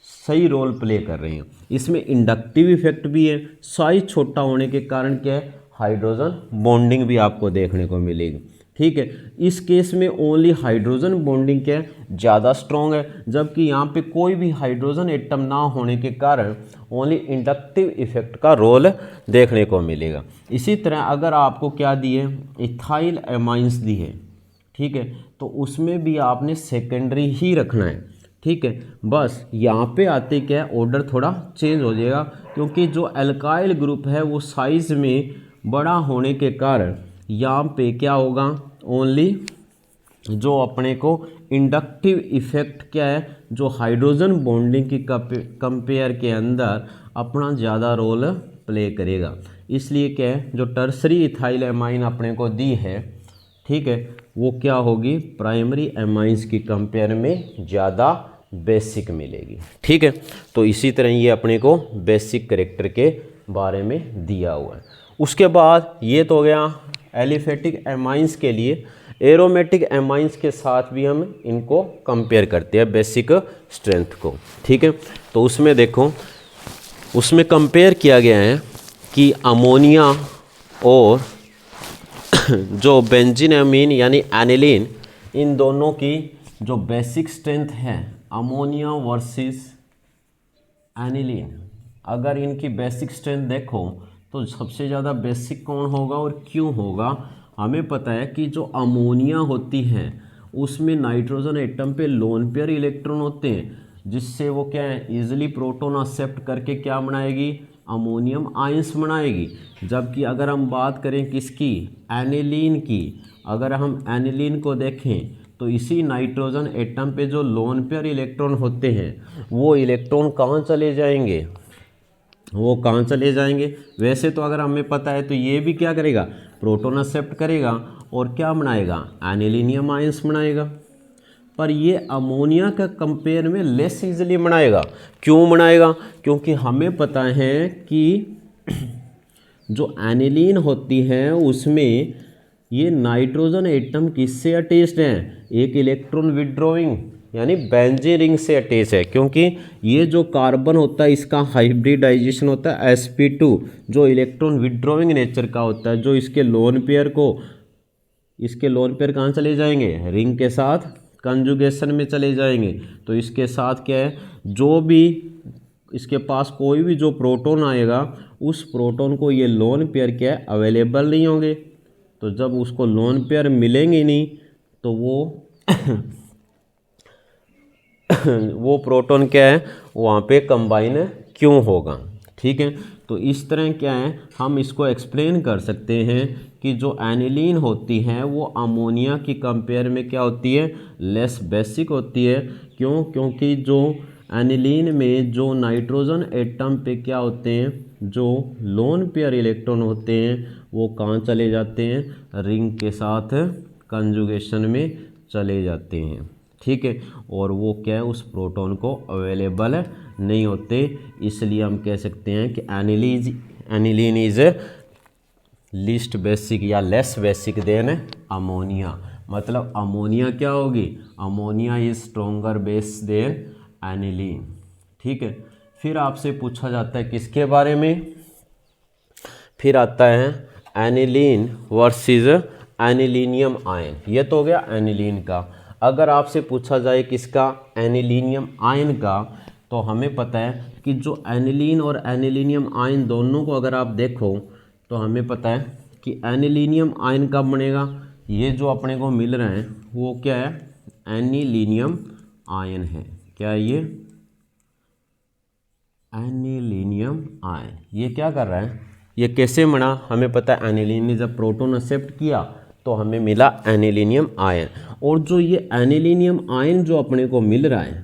सही रोल प्ले कर रहे हैं। इसमें इंडक्टिव इफेक्ट भी है, साइज छोटा होने के कारण क्या है, हाइड्रोजन बॉन्डिंग भी आपको देखने को मिलेगी, ठीक है। इस केस में ओनली हाइड्रोजन बॉन्डिंग क्या है, ज़्यादा स्ट्रॉन्ग है, जबकि यहाँ पे कोई भी हाइड्रोजन एटम ना होने के कारण ओनली इंडक्टिव इफेक्ट का रोल देखने को मिलेगा। इसी तरह अगर आपको क्या दिए, इथाइल एमाइंस दी है, ठीक है, तो उसमें भी आपने सेकेंडरी ही रखना है, ठीक है। बस यहाँ पे आते क्या है, ऑर्डर थोड़ा चेंज हो जाएगा, क्योंकि जो एल्काइल ग्रुप है वो साइज में बड़ा होने के कारण यहाँ पे क्या होगा, ओनली जो अपने को इंडक्टिव इफेक्ट क्या है, जो हाइड्रोजन बॉन्डिंग की कंपेयर के अंदर अपना ज़्यादा रोल प्ले करेगा। इसलिए क्या है, जो टर्सरी इथाइल एमाइन अपने को दी है, ठीक है, वो क्या होगी, प्राइमरी एमाइंस की कंपेयर में ज़्यादा बेसिक मिलेगी, ठीक है। तो इसी तरह ये अपने को बेसिक कैरेक्टर के बारे में दिया हुआ है। उसके बाद ये तो हो गया एलिफेटिक एमाइंस के लिए। एरोमेटिक एमाइंस के साथ भी हम इनको कंपेयर करते हैं बेसिक स्ट्रेंथ को, ठीक है। तो उसमें देखो, उसमें कंपेयर किया गया है कि अमोनिया और जो बेंजीन एमीन यानी एनिलीन, इन दोनों की जो बेसिक स्ट्रेंथ है, अमोनिया वर्सेस एनिलीन, अगर इनकी बेसिक स्ट्रेंथ देखो तो सबसे ज़्यादा बेसिक कौन होगा और क्यों होगा। हमें पता है कि जो अमोनिया होती है उसमें नाइट्रोजन एटम पे लोन पेयर इलेक्ट्रॉन होते हैं, जिससे वो क्या है, ईजिली प्रोटॉन एक्सेप्ट करके क्या बनाएगी, अमोनियम आयंस बनाएगी। जबकि अगर हम बात करें किसकी, एनिलीन की, अगर हम एनिलीन को देखें तो इसी नाइट्रोजन एटम पे जो लोन पेयर इलेक्ट्रॉन होते हैं वो इलेक्ट्रॉन कहाँ चले जाएंगे, वो कहाँ चले जाएंगे। वैसे तो अगर हमें पता है तो ये भी क्या करेगा, प्रोटॉन एक्सेप्ट करेगा और क्या बनाएगा, एनिलीनियम आयंस बनाएगा। पर ये अमोनिया का कंपेयर में लेस इजीली बनाएगा। क्यों बनाएगा, क्योंकि हमें पता है कि जो एनिलीन होती है उसमें ये नाइट्रोजन एटम किससे अटैच्ड हैं, एक इलेक्ट्रॉन विड्रॉइंग यानी बेंजीन रिंग से अटैच है। क्योंकि ये जो कार्बन होता है इसका हाइब्रिडाइजेशन होता है sp2, जो इलेक्ट्रॉन विड्रॉइंग नेचर का होता है, जो इसके लोन पेयर कहाँ चले जाएंगे, रिंग के साथ कंजुगेशन में चले जाएंगे। तो इसके साथ क्या है, जो भी इसके पास कोई भी जो प्रोटॉन आएगा उस प्रोटॉन को ये लोन पेयर क्या है, अवेलेबल नहीं होंगे। तो जब उसको लोन पेयर मिलेंगे नहीं तो वो प्रोटॉन क्या है, वहाँ पे कंबाइन क्यों होगा, ठीक है। तो इस तरह क्या है, हम इसको एक्सप्लेन कर सकते हैं कि जो एनिलीन होती है वो अमोनिया की कंपेयर में क्या होती है, लेस बेसिक होती है। क्यों, क्योंकि जो एनिलीन में जो नाइट्रोजन एटम पे क्या होते हैं, जो लोन पेयर इलेक्ट्रॉन होते हैं वो कहाँ चले जाते हैं, रिंग के साथ कंजुगेशन में चले जाते हैं, ठीक है। और वो क्या है, उस प्रोटॉन को अवेलेबल नहीं होते। इसलिए हम कह सकते हैं कि एनिलीन इज लीस्ट बेसिक या लेस बेसिक देन अमोनिया। मतलब अमोनिया क्या होगी, ammonia is stronger base than aniline, ठीक है। फिर आपसे पूछा जाता है किसके बारे में, फिर आता है एनिलीन वर्सेस एनिलीनियम आयन, ये तो हो गया एनिलीन का। अगर आपसे पूछा जाए किसका, एनिलीनियम आयन का, तो हमें पता है कि जो एनिलीन और एनिलीनियम आयन दोनों को अगर आप देखो तो हमें पता है कि एनिलीनियम आयन कब बनेगा, ये जो अपने को मिल रहे हैं वो क्या है, एनिलीनियम आयन है। क्या है ये, एनिलीनियम आयन। ये क्या कर रहा है, ये कैसे बना, हमें पता है एनिलीन ने जब प्रोटॉन एक्सेप्ट किया तो हमें मिला एनिलीनियम आयन। और जो ये एनिलीनियम आयन जो अपने को मिल रहा है,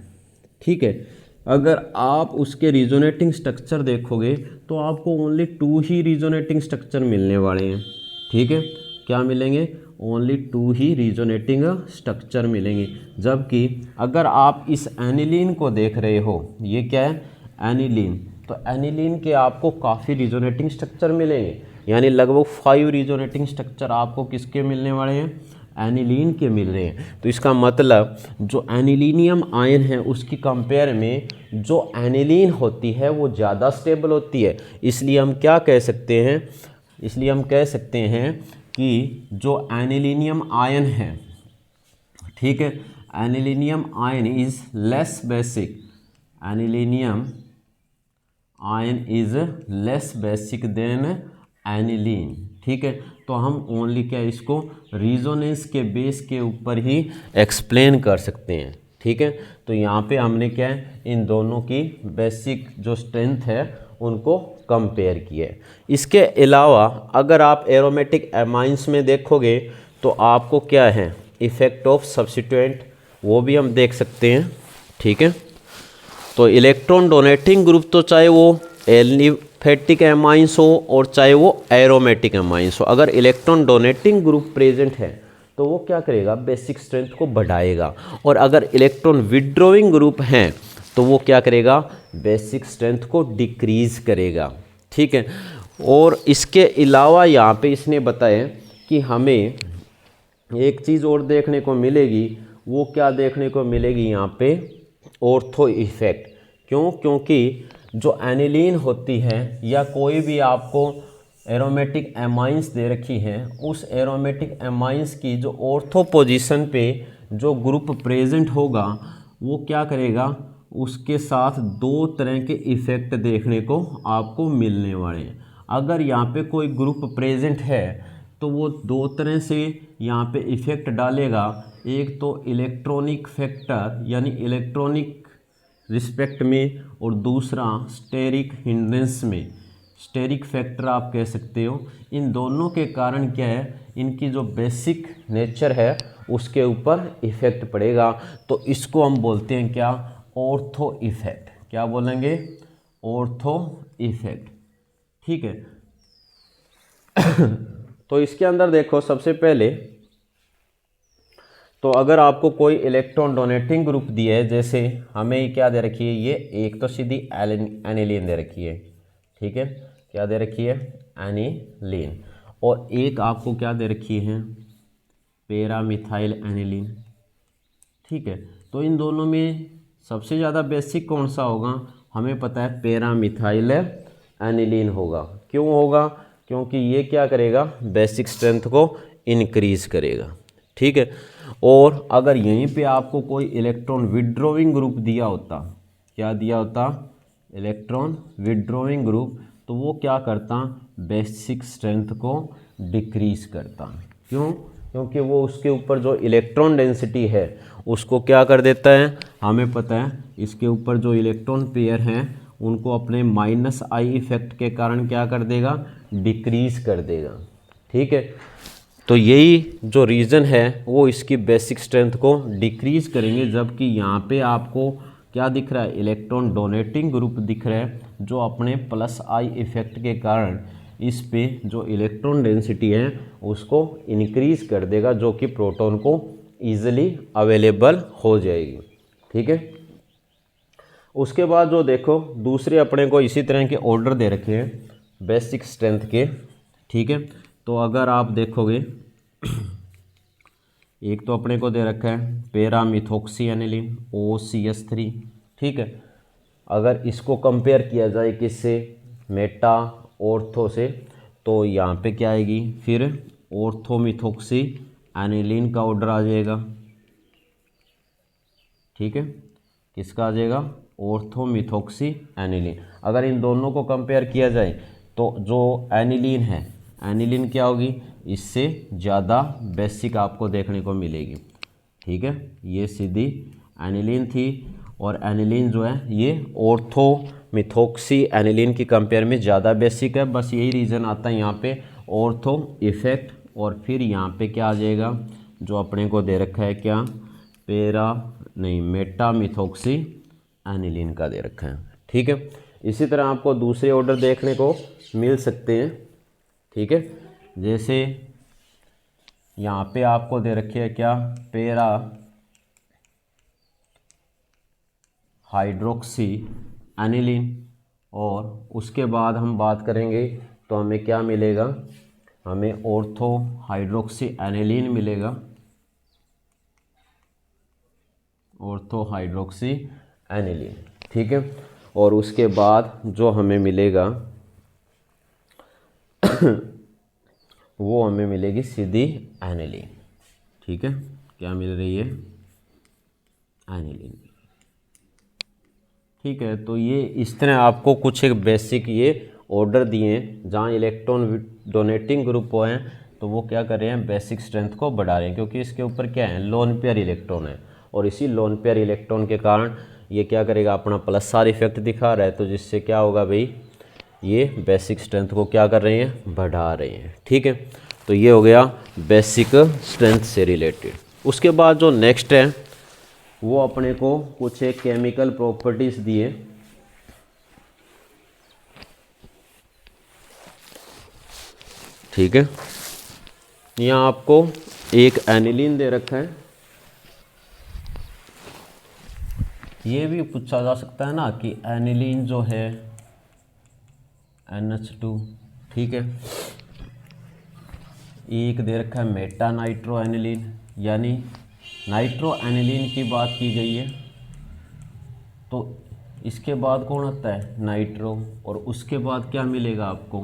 ठीक है, अगर आप उसके रिजोनेटिंग स्ट्रक्चर देखोगे तो आपको ओनली 2 ही रिजोनेटिंग स्ट्रक्चर मिलने वाले हैं। ठीक है, क्या मिलेंगे, ओनली 2 ही रिजोनेटिंग स्ट्रक्चर मिलेंगे। जबकि अगर आप इस एनिलीन को देख रहे हो, ये क्या है, एनिलीन, तो एनिलीन के आपको काफ़ी रिजोनेटिंग स्ट्रक्चर मिलेंगे, यानी लगभग 5 रिजोनेटिंग स्ट्रक्चर आपको किसके मिलने वाले हैं, एनिलीन के मिल रहे हैं। तो इसका मतलब जो एनिलीनियम आयन है उसकी कंपेयर में जो एनिलीन होती है वो ज़्यादा स्टेबल होती है। इसलिए हम क्या कह सकते हैं, इसलिए हम कह सकते हैं कि जो एनिलीनियम आयन है, ठीक है, anilinium ion is less basic, anilinium ion is less basic than aniline. ठीक है, तो हम ओनली क्या इसको रिजोनेंस के बेस के ऊपर ही एक्सप्लेन कर सकते हैं। ठीक है, तो यहाँ पे हमने क्या है, इन दोनों की बेसिक जो स्ट्रेंथ है उनको कंपेयर किया है। इसके अलावा अगर आप एरोमेटिक एमाइंस में देखोगे तो आपको क्या है, इफेक्ट ऑफ सब्स्टिट्यूएंट, वो भी हम देख सकते हैं। ठीक है, तो इलेक्ट्रॉन डोनेटिंग ग्रुप तो चाहे वो एलिफेटिक एमाइंस हो और चाहे वो एरोमेटिक एमाइंस हो, अगर इलेक्ट्रॉन डोनेटिंग ग्रुप प्रेजेंट है तो वो क्या करेगा, बेसिक स्ट्रेंथ को बढ़ाएगा। और अगर इलेक्ट्रॉन विड्रॉइंग ग्रुप हैं तो वो क्या करेगा, बेसिक स्ट्रेंथ को डिक्रीज करेगा। ठीक है, और इसके अलावा यहाँ पे इसने बताया कि हमें एक चीज़ और देखने को मिलेगी, वो क्या देखने को मिलेगी यहाँ पे, ऑर्थो इफेक्ट। क्यों, क्योंकि जो एनिलीन होती है या कोई भी आपको एरोमेटिक एमाइंस दे रखी हैं, उस एरोमेटिक एमाइंस की जो ऑर्थो पोजीशन पे जो ग्रुप प्रेजेंट होगा वो क्या करेगा, उसके साथ 2 तरह के इफ़ेक्ट देखने को आपको मिलने वाले हैं। अगर यहाँ पे कोई ग्रुप प्रेजेंट है तो वो 2 तरह से यहाँ पे इफ़ेक्ट डालेगा। एक तो इलेक्ट्रॉनिक फैक्टर यानी इलेक्ट्रॉनिक रिस्पेक्ट में, और दूसरा स्टेरिक हिंड्रेंस में, स्टेरिक फैक्टर आप कह सकते हो। इन दोनों के कारण क्या है, इनकी जो बेसिक नेचर है उसके ऊपर इफ़ेक्ट पड़ेगा। तो इसको हम बोलते हैं क्या, ऑर्थो इफेक्ट। क्या बोलेंगे, ऑर्थो इफेक्ट। ठीक है, तो इसके अंदर देखो सबसे पहले तो अगर आपको कोई इलेक्ट्रॉन डोनेटिंग ग्रुप दिया है, जैसे हमें क्या दे रखी है, ये एक तो सीधी एनिलीन दे रखी है। ठीक है, क्या दे रखी है, एनिलीन, और एक आपको क्या दे रखी है, पैरामिथाइल एनिलीन। ठीक है, तो इन दोनों में सबसे ज़्यादा बेसिक कौन सा होगा, हमें पता है पैरामिथाइल एनिलीन होगा। क्यों होगा, क्योंकि ये क्या करेगा, बेसिक स्ट्रेंथ को इनक्रीज करेगा। ठीक है, और अगर यहीं पे आपको कोई इलेक्ट्रॉन विड्रॉइंग ग्रुप दिया होता, क्या दिया होता, इलेक्ट्रॉन विड्रॉइंग ग्रुप, तो वो क्या करता, बेसिक स्ट्रेंथ को डिक्रीज करता। क्यों, क्योंकि वो उसके ऊपर जो इलेक्ट्रॉन डेंसिटी है उसको क्या कर देता है, हमें पता है इसके ऊपर जो इलेक्ट्रॉन पेयर हैं उनको अपने -I इफेक्ट के कारण क्या कर देगा, डिक्रीज कर देगा। ठीक है, तो यही जो रीज़न है वो इसकी बेसिक स्ट्रेंथ को डिक्रीज करेंगे। जबकि यहाँ पे आपको क्या दिख रहा है, इलेक्ट्रॉन डोनेटिंग ग्रुप दिख रहा है जो अपने +I इफेक्ट के कारण इस पे जो इलेक्ट्रॉन डेंसिटी है उसको इनक्रीज कर देगा, जो कि प्रोटॉन को ईजिली अवेलेबल हो जाएगी। ठीक है, उसके बाद जो देखो दूसरे अपने को इसी तरह के ऑर्डर दे रखे हैं बेसिक स्ट्रेंथ के। ठीक है, तो अगर आप देखोगे एक तो अपने को दे रखा है पैरामिथॉक्सी एनिलीन OCH3। ठीक है, अगर इसको कंपेयर किया जाए किससे, मेटा ऑर्थो से, तो यहाँ पे क्या आएगी, फिर ऑर्थोमिथोक्सी एनिलीन का ऑर्डर आ जाएगा। ठीक है, किसका आ जाएगा, ऑर्थोमिथोक्सी एनिलीन। अगर इन दोनों को कंपेयर किया जाए तो जो एनिलीन है, एनिलीन क्या होगी, इससे ज़्यादा बेसिक आपको देखने को मिलेगी। ठीक है, ये सीधी एनिलीन थी और एनिलीन जो है ये ऑर्थोमिथोक्सी एनिलीन की कंपेयर में ज़्यादा बेसिक है। बस यही रीज़न आता है यहाँ पे ऑर्थो इफेक्ट, और फिर यहाँ पे क्या आ जाएगा, जो अपने को दे रखा है क्या, मेटामिथोक्सी एनिलीन का दे रखा है। ठीक है, इसी तरह आपको दूसरे ऑर्डर देखने को मिल सकते हैं। ठीक है, जैसे यहाँ पे आपको दे रखे है क्या, पेरा हाइड्रोक्सी एनिलीन, और उसके बाद हम बात करेंगे तो हमें क्या मिलेगा, हमें ऑर्थो हाइड्रोक्सी एनिलीन मिलेगा, ऑर्थो हाइड्रोक्सी एनिलीन। ठीक है, और उसके बाद जो हमें मिलेगा वो हमें मिलेगी सीधी एनिलीन। ठीक है, क्या मिल रही है, एनिलीन। ठीक है, तो ये इस तरह आपको कुछ एक बेसिक ये ऑर्डर दिए हैं, जहाँ इलेक्ट्रॉन डोनेटिंग ग्रुप हो हैं तो वो क्या कर रहे हैं, बेसिक स्ट्रेंथ को बढ़ा रहे हैं, क्योंकि इसके ऊपर क्या है, लोन पेयर इलेक्ट्रॉन है, और इसी लोन पेयर इलेक्ट्रॉन के कारण ये क्या करेगा, अपना प्लस आर इफेक्ट दिखा रहा है, तो जिससे क्या होगा भाई, ये बेसिक स्ट्रेंथ को क्या कर रहे हैं, बढ़ा रहे हैं। ठीक है, तो ये हो गया बेसिक स्ट्रेंथ से रिलेटेड। उसके बाद जो नेक्स्ट है वो अपने को कुछ एक केमिकल प्रॉपर्टीज दिए। ठीक है, यहाँ आपको एक एनिलीन दे रखा है। ये भी पूछा जा सकता है ना कि एनिलीन जो है NH2, ठीक है, एक दे रखा है मेटा नाइट्रो एनिलीन, यानी नाइट्रो एनिलीन की बात की गई है, तो इसके बाद कौन आता है, नाइट्रो, और उसके बाद क्या मिलेगा आपको,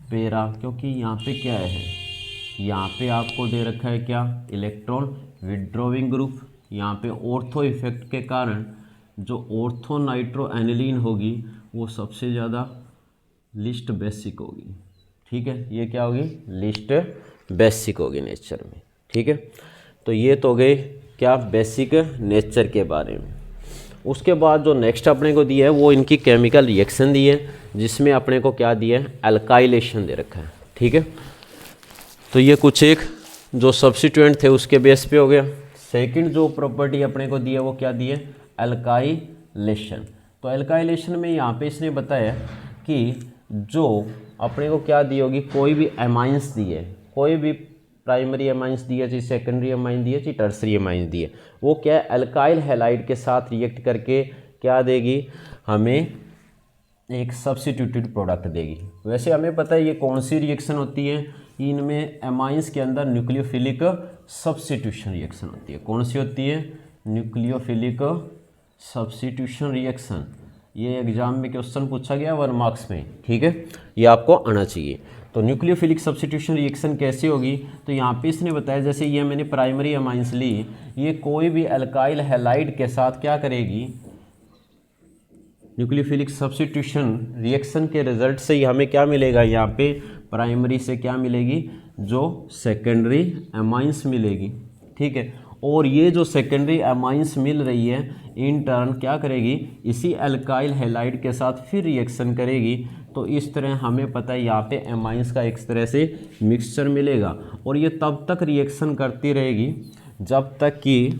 पेरा, क्योंकि यहाँ पे क्या है, यहाँ पे आपको दे रखा है क्या, इलेक्ट्रॉन विड्रॉविंग ग्रुप। यहाँ पे ऑर्थो इफेक्ट के कारण जो ऑर्थो नाइट्रो एनिलीन होगी वो सबसे ज़्यादा लिस्ट बेसिक होगी। ठीक है, ये क्या होगी, लिस्ट बेसिक होगी नेचर में। ठीक है, तो ये तो गए क्या, बेसिक नेचर के बारे में। उसके बाद जो नेक्स्ट अपने को दिया है वो इनकी केमिकल रिएक्शन दी है, जिसमें अपने को क्या दिया है, अल्काइलेशन दे रखा है। ठीक है, तो ये कुछ एक जो सब्स्टिट्यूएंट थे उसके बेस पे हो गया। सेकंड जो प्रॉपर्टी अपने को दी है वो क्या दी है, अल्काइलेशन। तो अल्काइलेशन में यहाँ पे इसने बताया कि जो अपने को क्या दी होगी, कोई भी एमाइंस दी है, कोई भी प्राइमरी एमाइंस दी है, चाहे सेकेंडरी एमाइन दी है, चाहे टर्सरी एमाइन दी है, वो क्या है, अल्काइल हैलाइड के साथ रिएक्ट करके क्या देगी, हमें एक सब्स्टिट्यूटेड प्रोडक्ट देगी। वैसे हमें पता है ये कौन सी रिएक्शन होती है, इनमें एमाइंस के अंदर न्यूक्लियोफिलिक सब्स्टिट्यूशन रिएक्शन होती है। कौन सी होती है, न्यूक्लियोफिलिक सब्स्टिट्यूशन रिएक्शन। ये एग्जाम में क्वेश्चन पूछा गया 1 मार्क्स में। ठीक है, ये आपको आना चाहिए। तो न्यूक्लियोफिलिक सब्स्टिट्यूशन रिएक्शन कैसी होगी, तो यहाँ पे इसने बताया, जैसे ये मैंने प्राइमरी एमाइंस ली, ये कोई भी अल्काइल हैलाइड के साथ क्या करेगी, न्यूक्लियोफिलिक सब्स्टिट्यूशन रिएक्शन के रिजल्ट से ही हमें क्या मिलेगा, यहाँ पे प्राइमरी से क्या मिलेगी, जो सेकेंडरी एमाइंस मिलेगी। ठीक है, और ये जो सेकेंडरी एमाइंस मिल रही है इन टर्न क्या करेगी, इसी अल्काइल हैलाइड के साथ फिर रिएक्शन करेगी। तो इस तरह हमें पता है यहाँ पे एमाइंस का एक तरह से मिक्सचर मिलेगा, और ये तब तक रिएक्शन करती रहेगी जब तक कि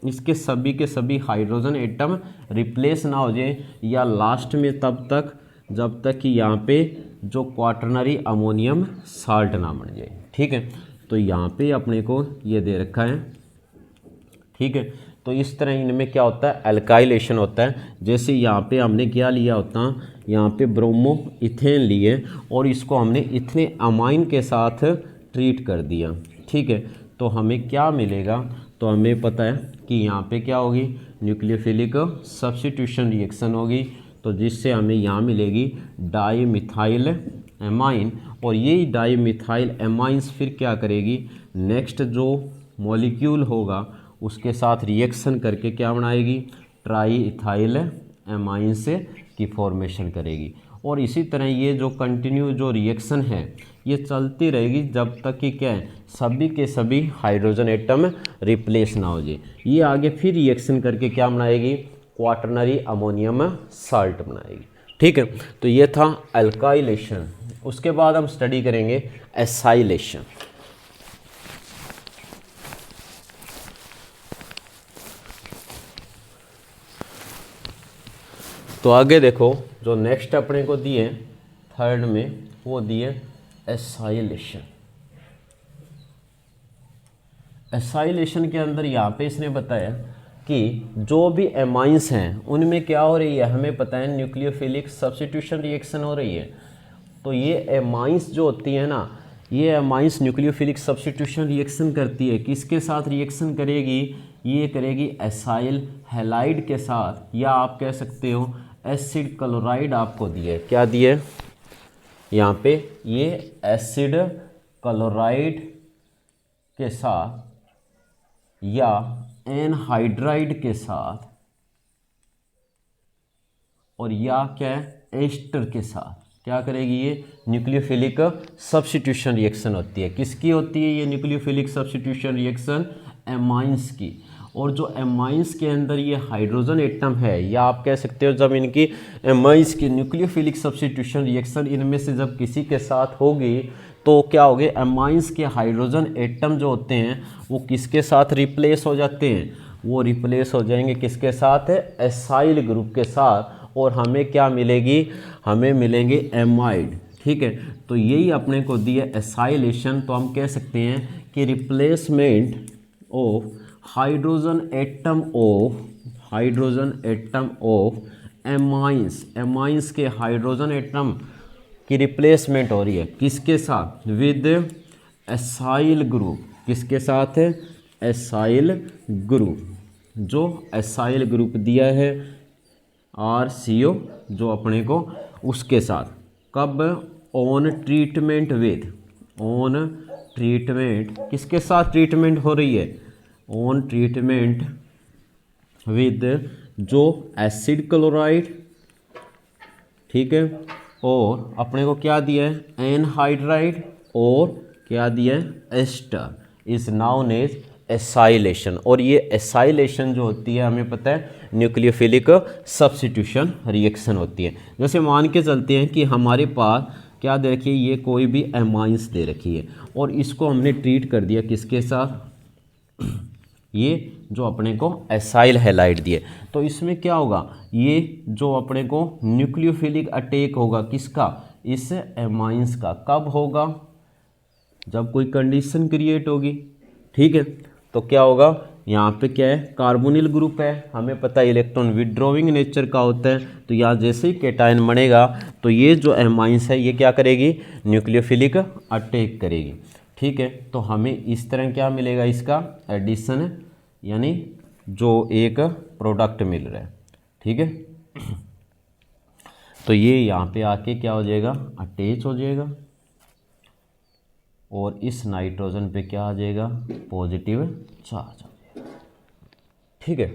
इसके सभी के सभी हाइड्रोजन एटम रिप्लेस ना हो जाए, या लास्ट में तब तक जब तक कि यहाँ पे जो क्वाटरनरी अमोनियम साल्ट ना बन जाए। ठीक है, तो यहाँ पे अपने को ये दे रखा है। ठीक है, तो इस तरह इनमें क्या होता है, अल्काइलेशन होता है। जैसे यहाँ पे हमने क्या लिया होता, यहाँ पे ब्रोमो इथेन लिए और इसको हमने इथने अमाइन के साथ ट्रीट कर दिया। ठीक है, तो हमें क्या मिलेगा, तो हमें पता है कि यहाँ पे क्या होगी, न्यूक्लियोफिलिक सब्स्टिट्यूशन रिएक्शन होगी, तो जिससे हमें यहाँ मिलेगी डाई मिथाइल एमाइन, और ये डाई मिथाइल एमाइंस फिर क्या करेगी, नेक्स्ट जो मॉलिक्यूल होगा उसके साथ रिएक्शन करके क्या बनाएगी, ट्राई इथाइल एमाइंस की फॉर्मेशन करेगी। और इसी तरह ये जो कंटिन्यू जो रिएक्शन है ये चलती रहेगी जब तक कि क्या है, सभी के सभी हाइड्रोजन एटम रिप्लेस ना हो जाए। ये आगे फिर रिएक्शन करके क्या बनाएगी, क्वाटरनरी अमोनियम साल्ट बनाएगी। ठीक है, तो ये था अल्काइलेशन। उसके बाद हम स्टडी करेंगे एसाइलेशन। तो आगे देखो, जो नेक्स्ट अपने को दिए थर्ड में वो दिए एसाइलेशन। एसाइलेशन के अंदर यहाँ पे इसने बताया कि जो भी एमाइंस हैं उनमें क्या हो रही है, हमें पता है न्यूक्लियोफिलिक सब्स्टिट्यूशन रिएक्शन हो रही है। तो ये एमाइंस जो होती है ना, ये एमाइंस न्यूक्लियोफिलिक सब्स्टिट्यूशन रिएक्शन करती है। किसके साथ रिएक्शन करेगी, ये करेगी एसाइल हैलाइड के साथ, या आप कह सकते हो एसिड क्लोराइड आपको दिए, क्या दिए यहाँ पे, ये एसिड क्लोराइड के साथ या एनहाइड्राइड के साथ, और या क्या एस्टर के साथ क्या करेगी, ये न्यूक्लियोफिलिक सब्स्टिट्यूशन रिएक्शन होती है। किसकी होती है ये न्यूक्लियोफिलिक सब्स्टिट्यूशन रिएक्शन, एमाइंस की। और जो एमाइंस के अंदर ये हाइड्रोजन एटम है, या आप कह सकते हो जब इनकी एमाइंस की न्यूक्लियोफिलिक सब्स्टिट्यूशन रिएक्शन इनमें से जब किसी के साथ होगी तो क्या होगे, एमाइंस के हाइड्रोजन एटम जो होते हैं वो किसके साथ रिप्लेस हो जाते हैं, वो रिप्लेस हो जाएंगे किसके साथ है, एसाइल ग्रुप के साथ। और हमें क्या मिलेगी, हमें मिलेंगे एमाइड। ठीक है, तो यही अपने को दिया एसाइलेशन। तो हम कह सकते हैं कि replacement of hydrogen atom of amines, amines के हाइड्रोजन एटम की रिप्लेसमेंट हो रही है किसके साथ, विद एसाइल ग्रुप। किसके साथ है, एसाइल ग्रुप। जो एसाइल ग्रुप दिया है RCO जो अपने को, उसके साथ कब, on treatment with, on treatment किसके साथ ट्रीटमेंट हो रही है, ऑन ट्रीटमेंट विद जो एसिड क्लोराइड। ठीक है, और अपने को क्या दिया है, एनहाइड्राइड, और क्या दिया है, ester, is known as acylation. और ये एसाइलेशन जो होती है हमें पता है न्यूक्लियोफिलिक सब्स्टिट्यूशन रिएक्शन होती है। जैसे मान के चलते हैं कि हमारे पास क्या दे रखी है, ये कोई भी एमाइंस दे रखी है और इसको हमने ट्रीट कर दिया किसके साथ, ये जो अपने को एसाइल हैलाइड दिए। तो इसमें क्या होगा, ये जो अपने को न्यूक्लियोफिलिक अटैक होगा किसका, इस एमाइंस का, कब होगा, जब कोई कंडीशन क्रिएट होगी। ठीक है, तो क्या होगा, यहाँ पे क्या है, कार्बोनिल ग्रुप है, हमें पता है इलेक्ट्रॉन विड्रॉइंग नेचर का होता है। तो यहाँ जैसे ही कैटायन बनेगा तो ये जो एमाइंस है ये क्या करेगी, न्यूक्लियोफिलिक अटैक करेगी। ठीक है, तो हमें इस तरह क्या मिलेगा, इसका एडिशन, यानी जो एक प्रोडक्ट मिल रहा है। ठीक है, तो ये यहाँ पे आके क्या हो जाएगा, अटैच हो जाएगा, और इस नाइट्रोजन पे क्या आ जाएगा, पॉजिटिव चार्ज आ जाएगा। ठीक है,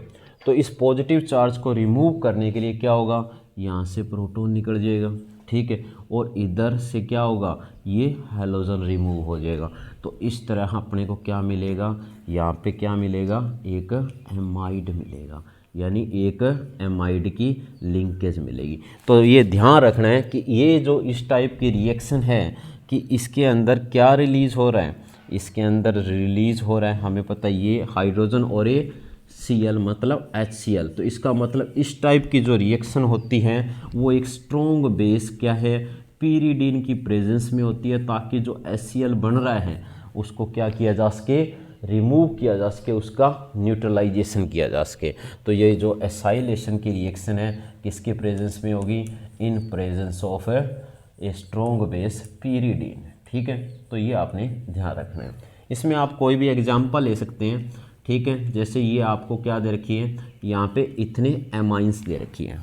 तो इस पॉजिटिव चार्ज को रिमूव करने के लिए क्या होगा, यहाँ से प्रोटॉन निकल जाएगा। ठीक है, और इधर से क्या होगा, ये हैलोजन रिमूव हो जाएगा। तो इस तरह अपने को क्या मिलेगा, यहाँ पे क्या मिलेगा, एक एमाइड मिलेगा, यानी एक एमाइड की लिंकेज मिलेगी। तो ये ध्यान रखना है कि ये जो इस टाइप की रिएक्शन है कि इसके अंदर क्या रिलीज़ हो रहा है, इसके अंदर रिलीज़ हो रहा है, हमें पता है ये हाइड्रोजन और ये Cl मतलब HCl। तो इसका मतलब इस टाइप की जो रिएक्शन होती है वो एक स्ट्रॉन्ग बेस क्या है, पीरिडीन की प्रेजेंस में होती है, ताकि जो HCl बन रहा है उसको क्या किया जा सके, रिमूव किया जा सके, उसका न्यूट्रलाइजेशन किया जा सके। तो ये जो एसाइलेशन की रिएक्शन है किसके प्रेजेंस में होगी, in presence of a strong base pyridine. ठीक है, तो ये आपने ध्यान रखना है। इसमें आप कोई भी एग्जांपल ले सकते हैं। ठीक है, जैसे ये आपको क्या दे रखी है, यहाँ पे इतने एमाइंस दे रखी है।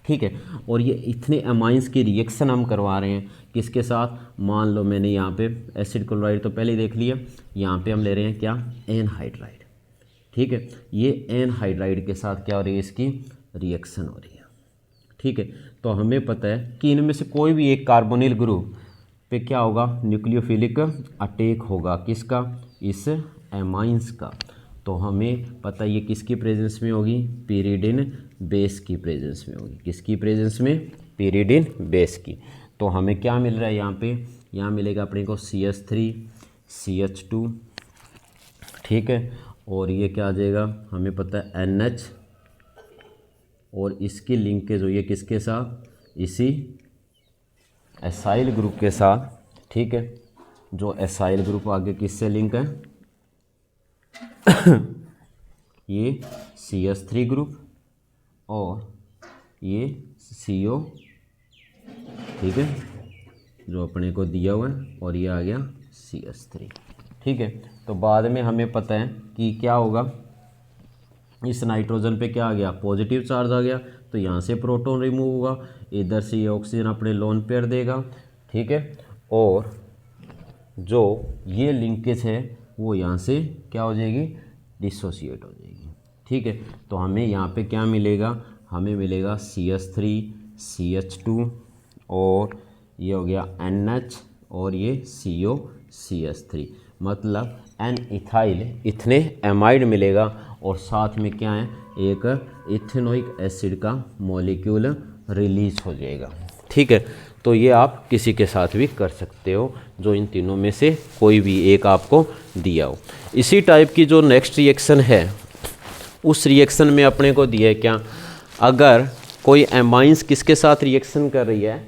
ठीक है। और ये इतने अमाइंस की रिएक्शन हम करवा रहे हैं किसके साथ, मान लो मैंने यहाँ पे एसिड क्लोराइड तो पहले ही देख लिया, यहाँ पे हम ले रहे हैं क्या, एनहाइड्राइड, ठीक है। ये एनहाइड्राइड के साथ क्या हो रही है, इसकी रिएक्शन हो रही है, ठीक है। तो हमें पता है कि इनमें से कोई भी एक कार्बोनिल ग्रुप पे क्या होगा, न्यूक्लियोफिलिक अटैक होगा, किसका, इस एमाइंस का। तो हमें पता है ये किसकी प्रेजेंस में होगी, pyridine बेस की प्रेजेंस में होगी, किसकी प्रेजेंस में, pyridine बेस की। तो हमें क्या मिल रहा है यहाँ पे, यहाँ मिलेगा अपने को CH3 CH2, ठीक है। और ये क्या आ जाएगा, हमें पता है NH, और इसकी लिंकेज हुई है किसके साथ, इसी एसाइल ग्रुप के साथ, ठीक है। जो एसाइल ग्रुप आगे किससे लिंक है ये CH3 ग्रुप और ये CO, ठीक है, जो अपने को दिया हुआ है, और ये आ गया CH3, ठीक है। तो बाद में हमें पता है कि क्या होगा, इस नाइट्रोजन पे क्या आ गया, पॉजिटिव चार्ज आ गया, तो यहाँ से प्रोटॉन रिमूव होगा, इधर से ये ऑक्सीजन अपने लोन पेयर देगा, ठीक है। और जो ये लिंकेज है वो यहाँ से क्या हो जाएगी, डिसोसिएट हो जाएगी, ठीक है। तो हमें यहाँ पे क्या मिलेगा, हमें मिलेगा CH3 CH2 और ये हो गया NH और ये CO CH3, मतलब एन इथाइल इथने एमाइड मिलेगा, और साथ में क्या है, एक इथेनोइक एसिड का मॉलिक्यूल रिलीज हो जाएगा, ठीक है। तो ये आप किसी के साथ भी कर सकते हो, जो इन तीनों में से कोई भी एक आपको दिया हो। इसी टाइप की जो नेक्स्ट रिएक्शन है, उस रिएक्शन में अपने को दिया है क्या, अगर कोई एमाइंस किसके साथ रिएक्शन कर रही है,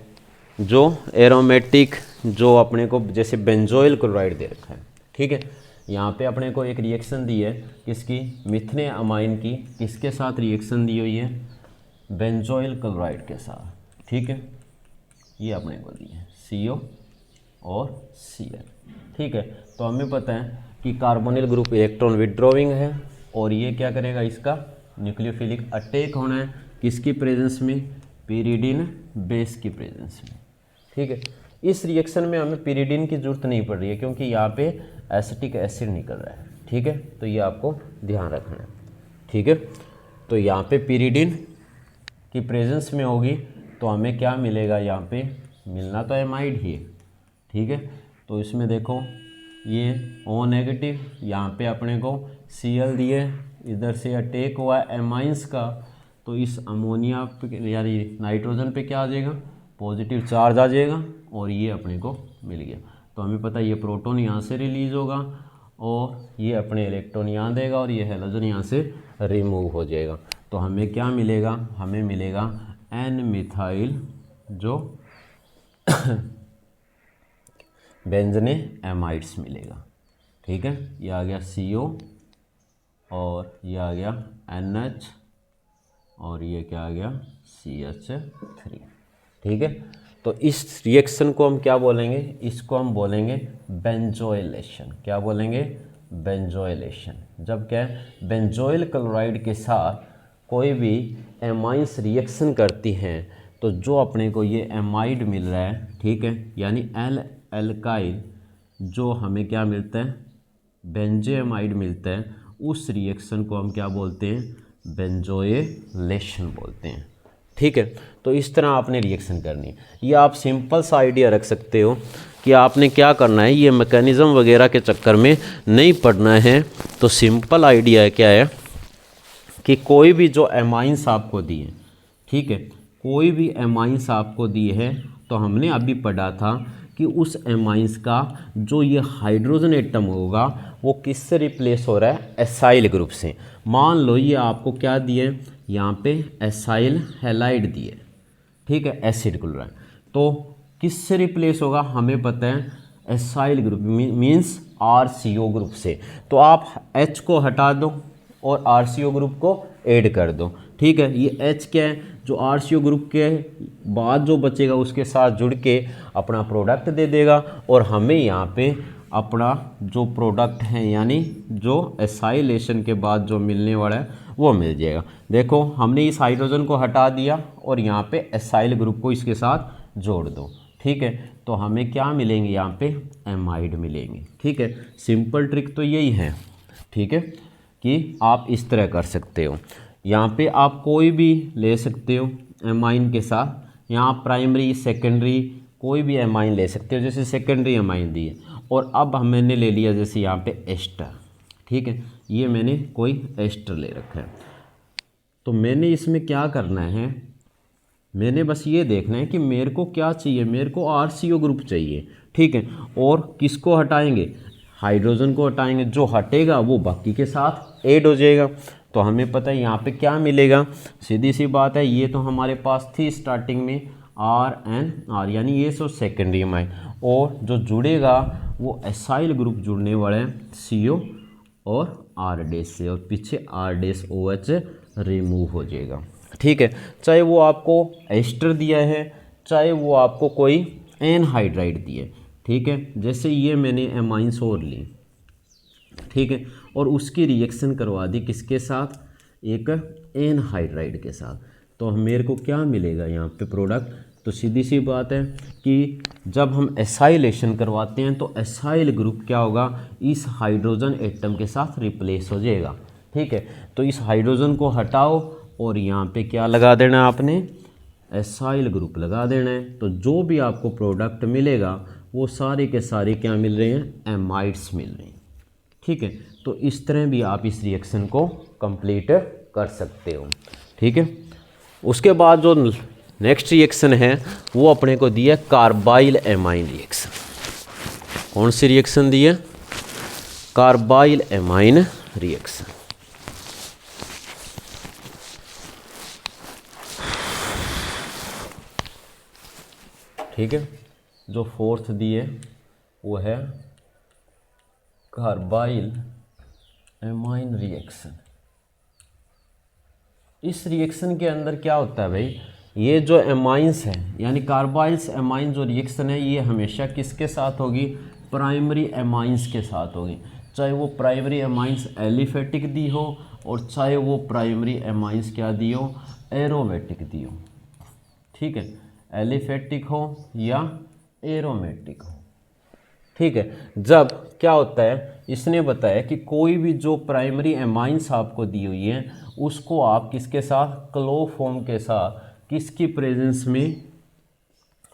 जो एरोमेटिक, जो अपने को जैसे बेंजोइल क्लोराइड दे रखा है, ठीक है। यहाँ पे अपने को एक रिएक्शन दी है किसकी, मिथने अमाइन की, किसके साथ रिएक्शन दी हुई है, बेंजोइल क्लोराइड के साथ, ठीक है। ये अपने को दी है CO और Cl, ठीक है। तो हमें पता है कि कार्बोनिल ग्रुप इलेक्ट्रॉन विड्रॉइंग है, और ये क्या करेगा, इसका न्यूक्लियोफिलिक अटैक होना है किसकी प्रेजेंस में, pyridine बेस की प्रेजेंस में, ठीक है। इस रिएक्शन में हमें pyridine की जरूरत नहीं पड़ रही है, क्योंकि यहाँ पे एसिटिक एसिड निकल रहा है, ठीक है। तो ये आपको ध्यान रखना है, ठीक है। तो यहाँ पे pyridine की प्रेजेंस में होगी, तो हमें क्या मिलेगा, यहाँ पे मिलना तो एमाइड ही है, ठीक है। तो इसमें देखो ये O नेगेटिव, यहाँ पे अपने को Cl दिए, इधर से अटैक हुआ एमाइंस का, तो इस अमोनिया पे यानी नाइट्रोजन पे क्या आ जाएगा, पॉजिटिव चार्ज आ जाएगा, और ये अपने को मिल गया। तो हमें पता है ये प्रोटॉन यहाँ से रिलीज होगा, और ये अपने इलेक्ट्रॉन यहाँ देगा, और ये हैलोजन यहाँ से रिमूव हो जाएगा। तो हमें क्या मिलेगा, हमें मिलेगा एन मिथाइल जो बेंजने एमाइड्स मिलेगा, ठीक है। ये आ गया CO और ये आ गया NH और ये क्या आ गया CH3, ठीक है। तो इस रिएक्शन को हम क्या बोलेंगे, इसको हम बोलेंगे बेंजोइलेशन। क्या बोलेंगे, बेंजोइलेशन। जब क्या है, बेंजोइल क्लोराइड के साथ कोई भी एमाइंस रिएक्शन करती हैं, तो जो अपने को ये एमाइड मिल रहा है, ठीक है, यानी एल एल्काइल जो हमें क्या मिलता है, बेंजोएमाइड मिलता है, उस रिएक्शन को हम क्या बोलते हैं, बेंजोइलेशन बोलते हैं, ठीक है। तो इस तरह आपने रिएक्शन करनी है। ये आप सिंपल सा आइडिया रख सकते हो कि आपने क्या करना है, ये मैकेनिज़्म वगैरह के चक्कर में नहीं पड़ना है। तो सिंपल आइडिया है क्या है कि कोई भी जो एमाइंस आपको दिए, ठीक है, कोई भी एमाइंस आपको दिए है, तो हमने अभी पढ़ा था कि उस एमाइंस का जो ये हाइड्रोजन एटम होगा वो किससे रिप्लेस हो रहा है, एसाइल ग्रुप से। मान लो ये आपको क्या दिए, यहाँ पे एसाइल हैलाइड दिए, ठीक है, एसिड क्लोराइड, तो किससे रिप्लेस होगा, हमें पता है acyl group means RCO group से। तो आप H को हटा दो और RCO ग्रुप को ऐड कर दो, ठीक है। ये H क्या है, जो RCO ग्रुप के बाद जो बचेगा उसके साथ जुड़ के अपना प्रोडक्ट दे देगा, और हमें यहाँ पे अपना जो प्रोडक्ट है यानी जो एसाइलेशन के बाद जो मिलने वाला है वो मिल जाएगा। देखो हमने इस हाइड्रोजन को हटा दिया और यहाँ पे एसाइल ग्रुप को इसके साथ जोड़ दो, ठीक है, तो हमें क्या मिलेंगे यहाँ पे एमाइड मिलेंगे, ठीक है। सिंपल ट्रिक तो यही है, ठीक है, कि आप इस तरह कर सकते हो। यहाँ पे आप कोई भी ले सकते हो एमाइन के साथ, यहाँ प्राइमरी सेकेंडरी कोई भी एमाइन ले सकते हो, जैसे सेकेंडरी एमाइन दी है। और अब मैंने ले लिया जैसे यहाँ पे एस्टर, ठीक है, ये मैंने कोई एस्टर ले रखा है। तो मैंने इसमें क्या करना है, मैंने बस ये देखना है कि मेरे को क्या चाहिए, मेरे को RCO ग्रुप चाहिए, ठीक है। और किसको हटाएंगे, हाइड्रोजन को हटाएंगे, जो हटेगा वो बाकी के साथ ऐड हो जाएगा। तो हमें पता है यहाँ पे क्या मिलेगा, सीधी सी बात है, ये तो हमारे पास थी स्टार्टिंग में RNR यानी ये सो सेकेंडरी एमाइन, और जो जुड़ेगा वो एसाइल ग्रुप जुड़ने वाले हैं CO और R- से, और पीछे R-OH रिमूव हो जाएगा, ठीक है। चाहे वो आपको एस्टर दिया है, चाहे वो आपको कोई एनहाइड्राइड दिया है, ठीक है। जैसे ये मैंने एमाइंस और ली, ठीक है, और उसकी रिएक्शन करवा दी किसके साथ, एक एनहाइड्राइड के साथ, तो मेरे को क्या मिलेगा यहाँ पे प्रोडक्ट। तो सीधी सी बात है कि जब हम एसाइलेशन करवाते हैं तो एसाइल ग्रुप क्या होगा, इस हाइड्रोजन एटम के साथ रिप्लेस हो जाएगा, ठीक है। तो इस हाइड्रोजन को हटाओ और यहाँ पे क्या लगा देना है आपने, एसाइल ग्रुप लगा देना है। तो जो भी आपको प्रोडक्ट मिलेगा वो सारे के सारे क्या मिल रहे हैं, एमाइड्स मिल रहे हैं, ठीक है। तो इस तरह भी आप इस रिएक्शन को कंप्लीट कर सकते हो, ठीक है। उसके बाद जो नेक्स्ट रिएक्शन है वो अपने को दिया कार्बाइल एमाइन रिएक्शन। कौन सी रिएक्शन दी है, कार्बाइल एमाइन रिएक्शन, ठीक है। जो फोर्थ दी है वो है कार्बाइल एमाइन रिएक्शन। इस रिएक्शन के अंदर क्या होता है भाई, ये जो एमाइंस है यानी कार्बाइल्स एमाइन जो रिएक्शन है ये हमेशा किसके साथ होगी, प्राइमरी एमाइंस के साथ होगी। चाहे वो प्राइमरी एमाइंस एलिफेटिक दी हो और चाहे वो प्राइमरी एमाइंस क्या दी हो, एरोमेटिक दी हो, ठीक है, एलिफेटिक हो या एरोमेटिक हो, ठीक है। जब क्या होता है, इसने बताया कि कोई भी जो प्राइमरी एमाइंस आपको दी हुई है उसको आप किसके साथ, क्लोरोफॉर्म के साथ, किसकी प्रेजेंस में,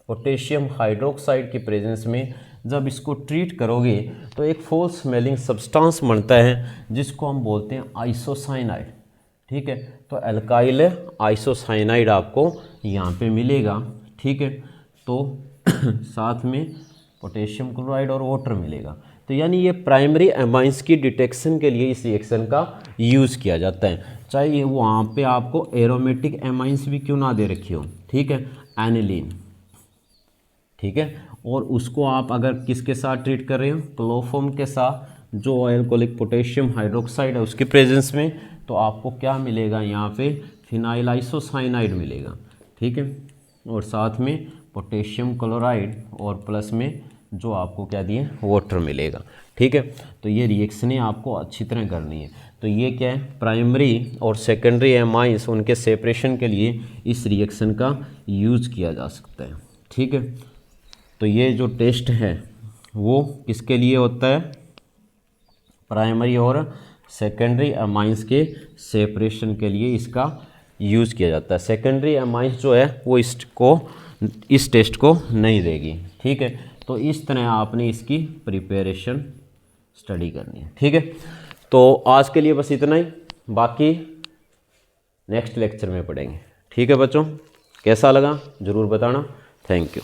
पोटेशियम हाइड्रोक्साइड की प्रेजेंस में जब इसको ट्रीट करोगे तो एक फोल स्मेलिंग सब्सटेंस बनता है जिसको हम बोलते हैं आइसोसाइनाइड, ठीक है। तो एल्काइल आइसोसाइनाइड आपको यहाँ पे मिलेगा, ठीक है। तो साथ में पोटेशियम क्लोराइड और वाटर मिलेगा। तो यानी ये प्राइमरी एमाइंस की डिटेक्शन के लिए इस रिएक्शन का यूज़ किया जाता है, चाहे वहाँ पे आपको एरोमेटिक एमाइंस भी क्यों ना दे रखी हो, ठीक है, एनिलीन, ठीक है। और उसको आप अगर किसके साथ ट्रीट कर रहे हो, क्लोरोफॉर्म के साथ, जो एल्कोहलिक पोटेशियम हाइड्रोक्साइड है उसकी प्रेजेंस में, तो आपको क्या मिलेगा यहाँ पे, फिनाइल आइसोसाइनाइड मिलेगा, ठीक है। और साथ में पोटेशियम क्लोराइड और प्लस में जो आपको क्या दिए, वाटर मिलेगा, ठीक है। तो ये रिएक्शनें आपको अच्छी तरह करनी है। तो ये क्या है, प्राइमरी और सेकेंडरी एमाइंस उनके सेपरेशन के लिए इस रिएक्शन का यूज किया जा सकता है, ठीक है। तो ये जो टेस्ट है वो किसके लिए होता है, प्राइमरी और सेकेंडरी एमाइंस के सेपरेशन के लिए इसका यूज़ किया जाता है। सेकेंडरी एमाइंस जो है वो इस टेस्ट को नहीं देगी, ठीक है। तो इस तरह आपने इसकी प्रिपरेशन स्टडी करनी है, ठीक है। तो आज के लिए बस इतना ही, बाकी नेक्स्ट लेक्चर में पढ़ेंगे, ठीक है बच्चों। कैसा लगा ज़रूर बताना। Thank you.